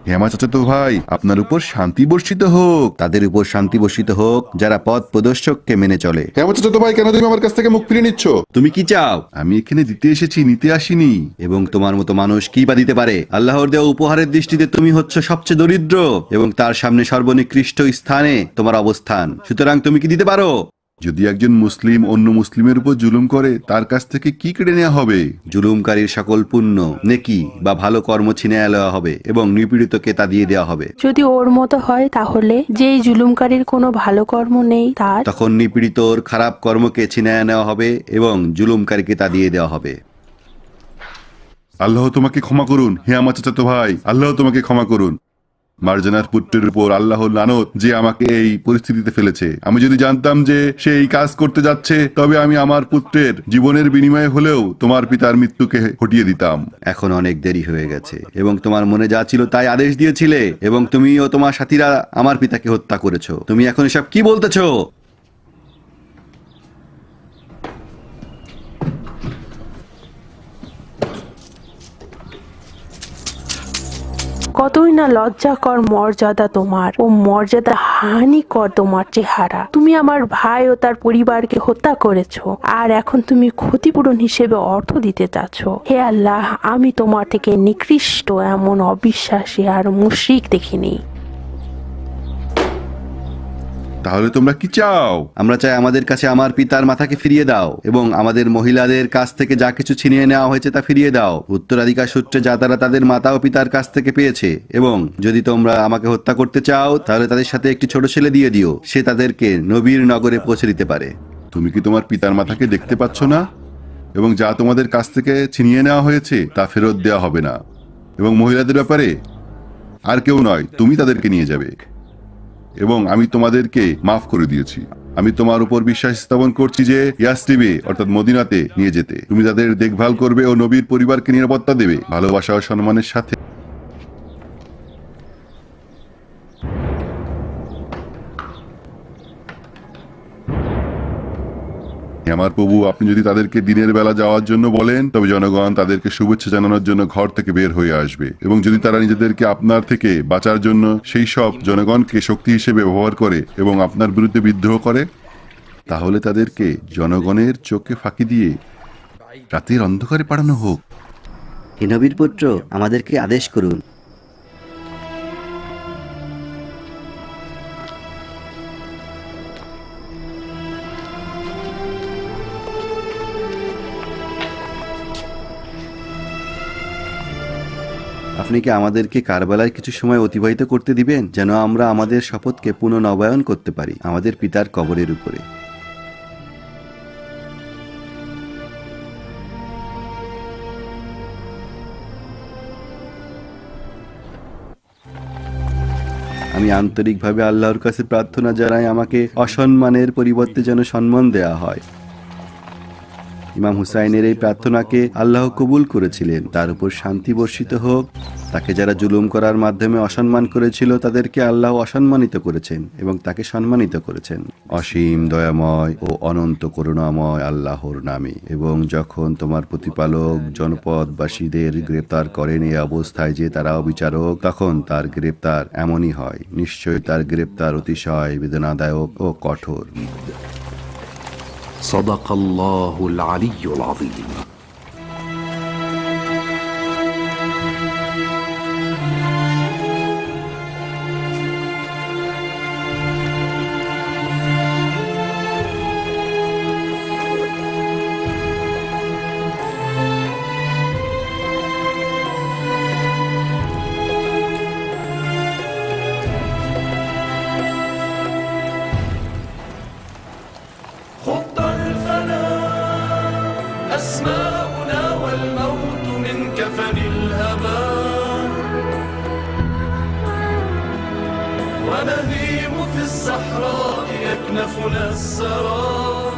হে আমার চাচাতো ভাই, আপনার উপর শান্তি বর্ষিত হোক। তাদের উপর শান্তি বর্ষিত হোক যারা পথ প্রদর্শককে মেনে চলে। হে আমার চাচাতো ভাই, কেন তুমি আমার কাছ থেকে মুখ ফিরিয়ে নিচ্ছ? তুমি কি চাও? আমি এখানে দিতে এসেছি, নিতে আসিনি। এবং তোমার মতো মানুষ কি বা দিতে পারে? আল্লাহর দেওয়া উপহারের দৃষ্টিতে তুমি হচ্ছ সবচেয়ে দরিদ্র এবং তার সামনে সর্বনিকৃষ্ট স্থানে তোমার অবস্থান। সুতরাং তুমি কি দিতে পারো? যদি একজন মুসলিম অন্য মুসলিমের উপর জুলুম করে, তার কাছ থেকে কি কেড়ে নেওয়া হবে? জুলুমকারীর সকল পুণ্য, নেকি বা ভালো কর্ম ছিনিয়ে নেওয়া হবে এবং নিপীড়িতকে তা দিয়ে দেওয়া হবে। যদি ওর মতো হয়, তাহলে যেই জুলুমকারীর কোনো ভালো কর্ম নেই তার তখন নিপীড়িতর খারাপ কর্মকে ছিনিয়ে নেওয়া হবে এবং জুলুমকারীকে তা দিয়ে দেওয়া হবে। আল্লাহ তোমাকে ক্ষমা করুন। হে আমার চাচাতো ভাই, আল্লাহ তোমাকে ক্ষমা করুন। মার্জানার পুত্রের উপর আল্লাহর লানত যে আমাকে এই পরিস্থিতিতে ফেলেছে। আমি যদি জানতাম যে সে এই কাজ করতে যাচ্ছে, তবে আমি আমার পুত্রের জীবনের বিনিময়ে হলেও তোমার পিতার মৃত্যুকে হটিয়ে দিতাম। এখন অনেক দেরি হয়ে গেছে এবং তোমার মনে যা ছিল তাই আদেশ দিয়েছিলে এবং তুমি ও তোমার সাথীরা আমার পিতাকে হত্যা করেছো। তুমি এখন এসব কি বলতেছো? কতই না লজ্জাকর মর্যাদা তোমার, ও মর্যাদা হানিকর তোমার চেহারা। তুমি আমার ভাই ও তার পরিবারকে হত্যা করেছো, আর এখন তুমি ক্ষতিপূরণ হিসেবে অর্থ দিতে চাচ্ছ। হে আল্লাহ, আমি তোমার থেকে নিকৃষ্ট এমন অবিশ্বাসী আর মুশরিক দেখিনি। তাহলে তোমরা কি চাও? আমরা চাই আমাদের কাছে আমার পিতার মাথাকে ফিরিয়ে দাও এবং আমাদের মহিলাদের কাছ থেকে যা কিছু ছিনিয়ে নেওয়া হয়েছে তা ফিরিয়ে দাও, উত্তরাধিকার সূত্রে যা তারা তাদের মাতা ও পিতার কাছ থেকে পেয়েছে। এবং যদি তোমরা আমাকে হত্যা করতে চাও, তাহলে তাদের সাথে একটি ছোট ছেলে দিয়ে দিও, সে তাদেরকে নবীর নগরে পৌঁছে দিতে পারে। তুমি কি তোমার পিতার মাথাকে দেখতে পাচ্ছ না? এবং যা তোমাদের কাছ থেকে ছিনিয়ে নেওয়া হয়েছে তা ফেরত দেওয়া হবে না। এবং মহিলাদের ব্যাপারে আর কেউ নয়, তুমি তাদেরকে নিয়ে যাবে এবং আমি তোমাদেরকে মাফ করে দিয়েছি। আমি তোমার উপর বিশ্বাস স্থাপন করছি যে ইয়াসরিবে অর্থাৎ মদিনাতে নিয়ে যেতে তুমি তাদের দেখভাল করবে ও নবীর পরিবারকে নিরাপত্তা দেবে ভালোবাসা ও সম্মানের সাথে। আমার প্রভু, আপনি যদি তাদেরকে দিনের বেলা যাওয়ার জন্য বলেন, তবে জনগণ তাদেরকে শুভেচ্ছা জানানোর জন্য ঘর থেকে বের হয়ে আসবে। এবং যদি তারা নিজেদেরকে আপনার থেকে বাঁচার জন্য সেই সব জনগণকে শক্তি হিসেবে ব্যবহার করে এবং আপনার বিরুদ্ধে বিদ্রোহ করে, তাহলে তাদেরকে জনগণের চোখে ফাঁকি দিয়ে রাতের অন্ধকারে পাঠানো হোক। হে নবীর পুত্র, আমাদেরকে আদেশ করুন। আপনি কি আমাদেরকে কারবালায় কিছু সময় অতিবাহিত করতে দিবেন, যেন আমরা আমাদের শপথকে পুনর্নবায়ন করতে পারি আমাদের পিতার কবরের উপরে? আমি আন্তরিকভাবে আল্লাহর কাছে প্রার্থনা জানাই আমাকে অসম্মানের পরিবর্তে যেন সম্মান দেয়া হয়। ইমাম হুসাইনের এই প্রার্থনাকে আল্লাহ কবুল করেছিলেন। তার উপর শান্তি বর্ষিত হোক। তাকে যারা জুলুম করার মাধ্যমে অসম্মান করেছিল, তাদেরকে আল্লাহ অসম্মানিত করেছেন এবং তাকে সম্মানিত করেছেন। অসীম দয়াময় ও অনন্ত করুণাময় আল্লাহর নামে। এবং যখন তোমার প্রতিপালক জনপদবাসীদের গ্রেপ্তার করেন এই অবস্থায় যে তারা অবিচারক, তখন তার গ্রেপ্তার এমনই হয়। নিশ্চয়ই তার গ্রেপ্তার অতিশয় বেদনাদায়ক ও কঠোর। صدق الله العلي العظيم. خط الفناء أسماؤنا والموت من كفن الهباء، ونهيم في الصحراء يكنفنا السرى،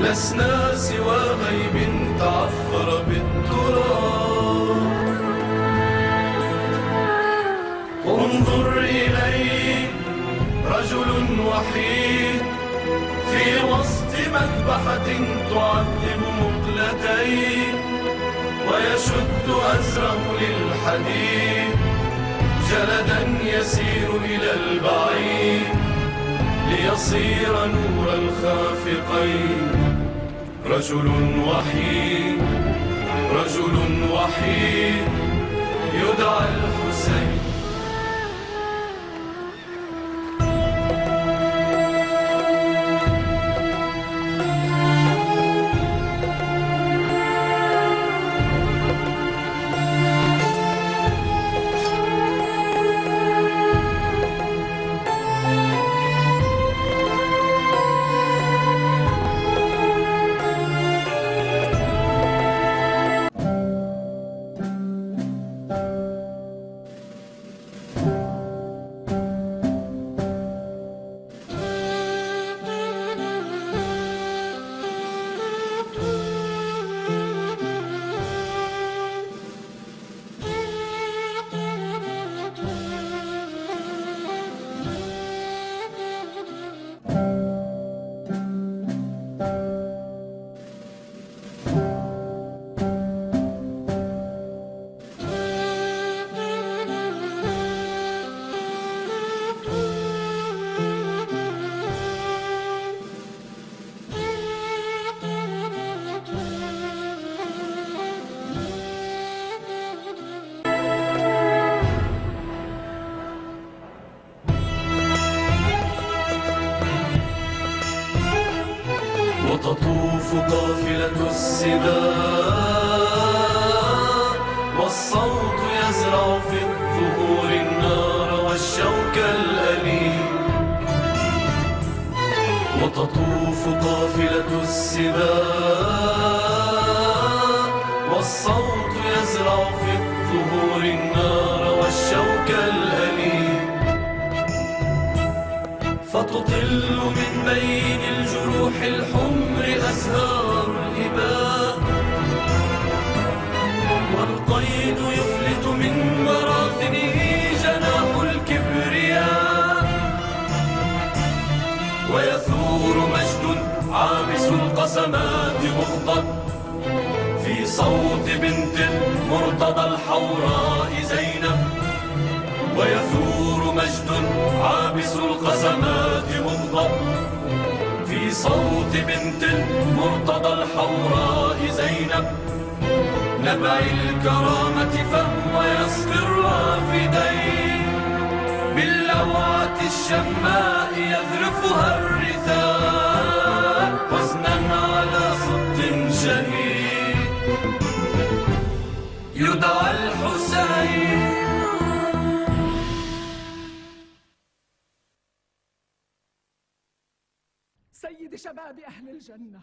لسنا سوى غيب تعثر بالتراب. انظر إليه رجل وحيد في وسط مذبحة تعذب مقلتين، ويشد أزره للحديد جلدا يسير إلى البعيد ليصير نور الخافقين. رجل وحيد، رجل وحيد يدعى الحسين. وتطوف قافلة السباع، والصوت يزرع في الظهور النار والشوك الأليم. وتطوف قافلة السباع، والصوت يزرع في الظهور النار والشوك الأليم. فتطل من بين الجروح الحمر أزهار الإباء، والقيد يفلت من براثنه جناح الكبرياء، ويثور مجد عابس القسمات مخضب في صوت بنت مرتضى الحوراء زينب. ويثور مجد عابس القسمات مغضب في صوت بنت مرتضى الحوراء زينب. نبع الكرامة فهو يسقي الرافدين، باللوعة الشماء يذرفها الرثاء، حزنا على صد شهيد يدعى الحسين. سيد شباب أهل الجنة،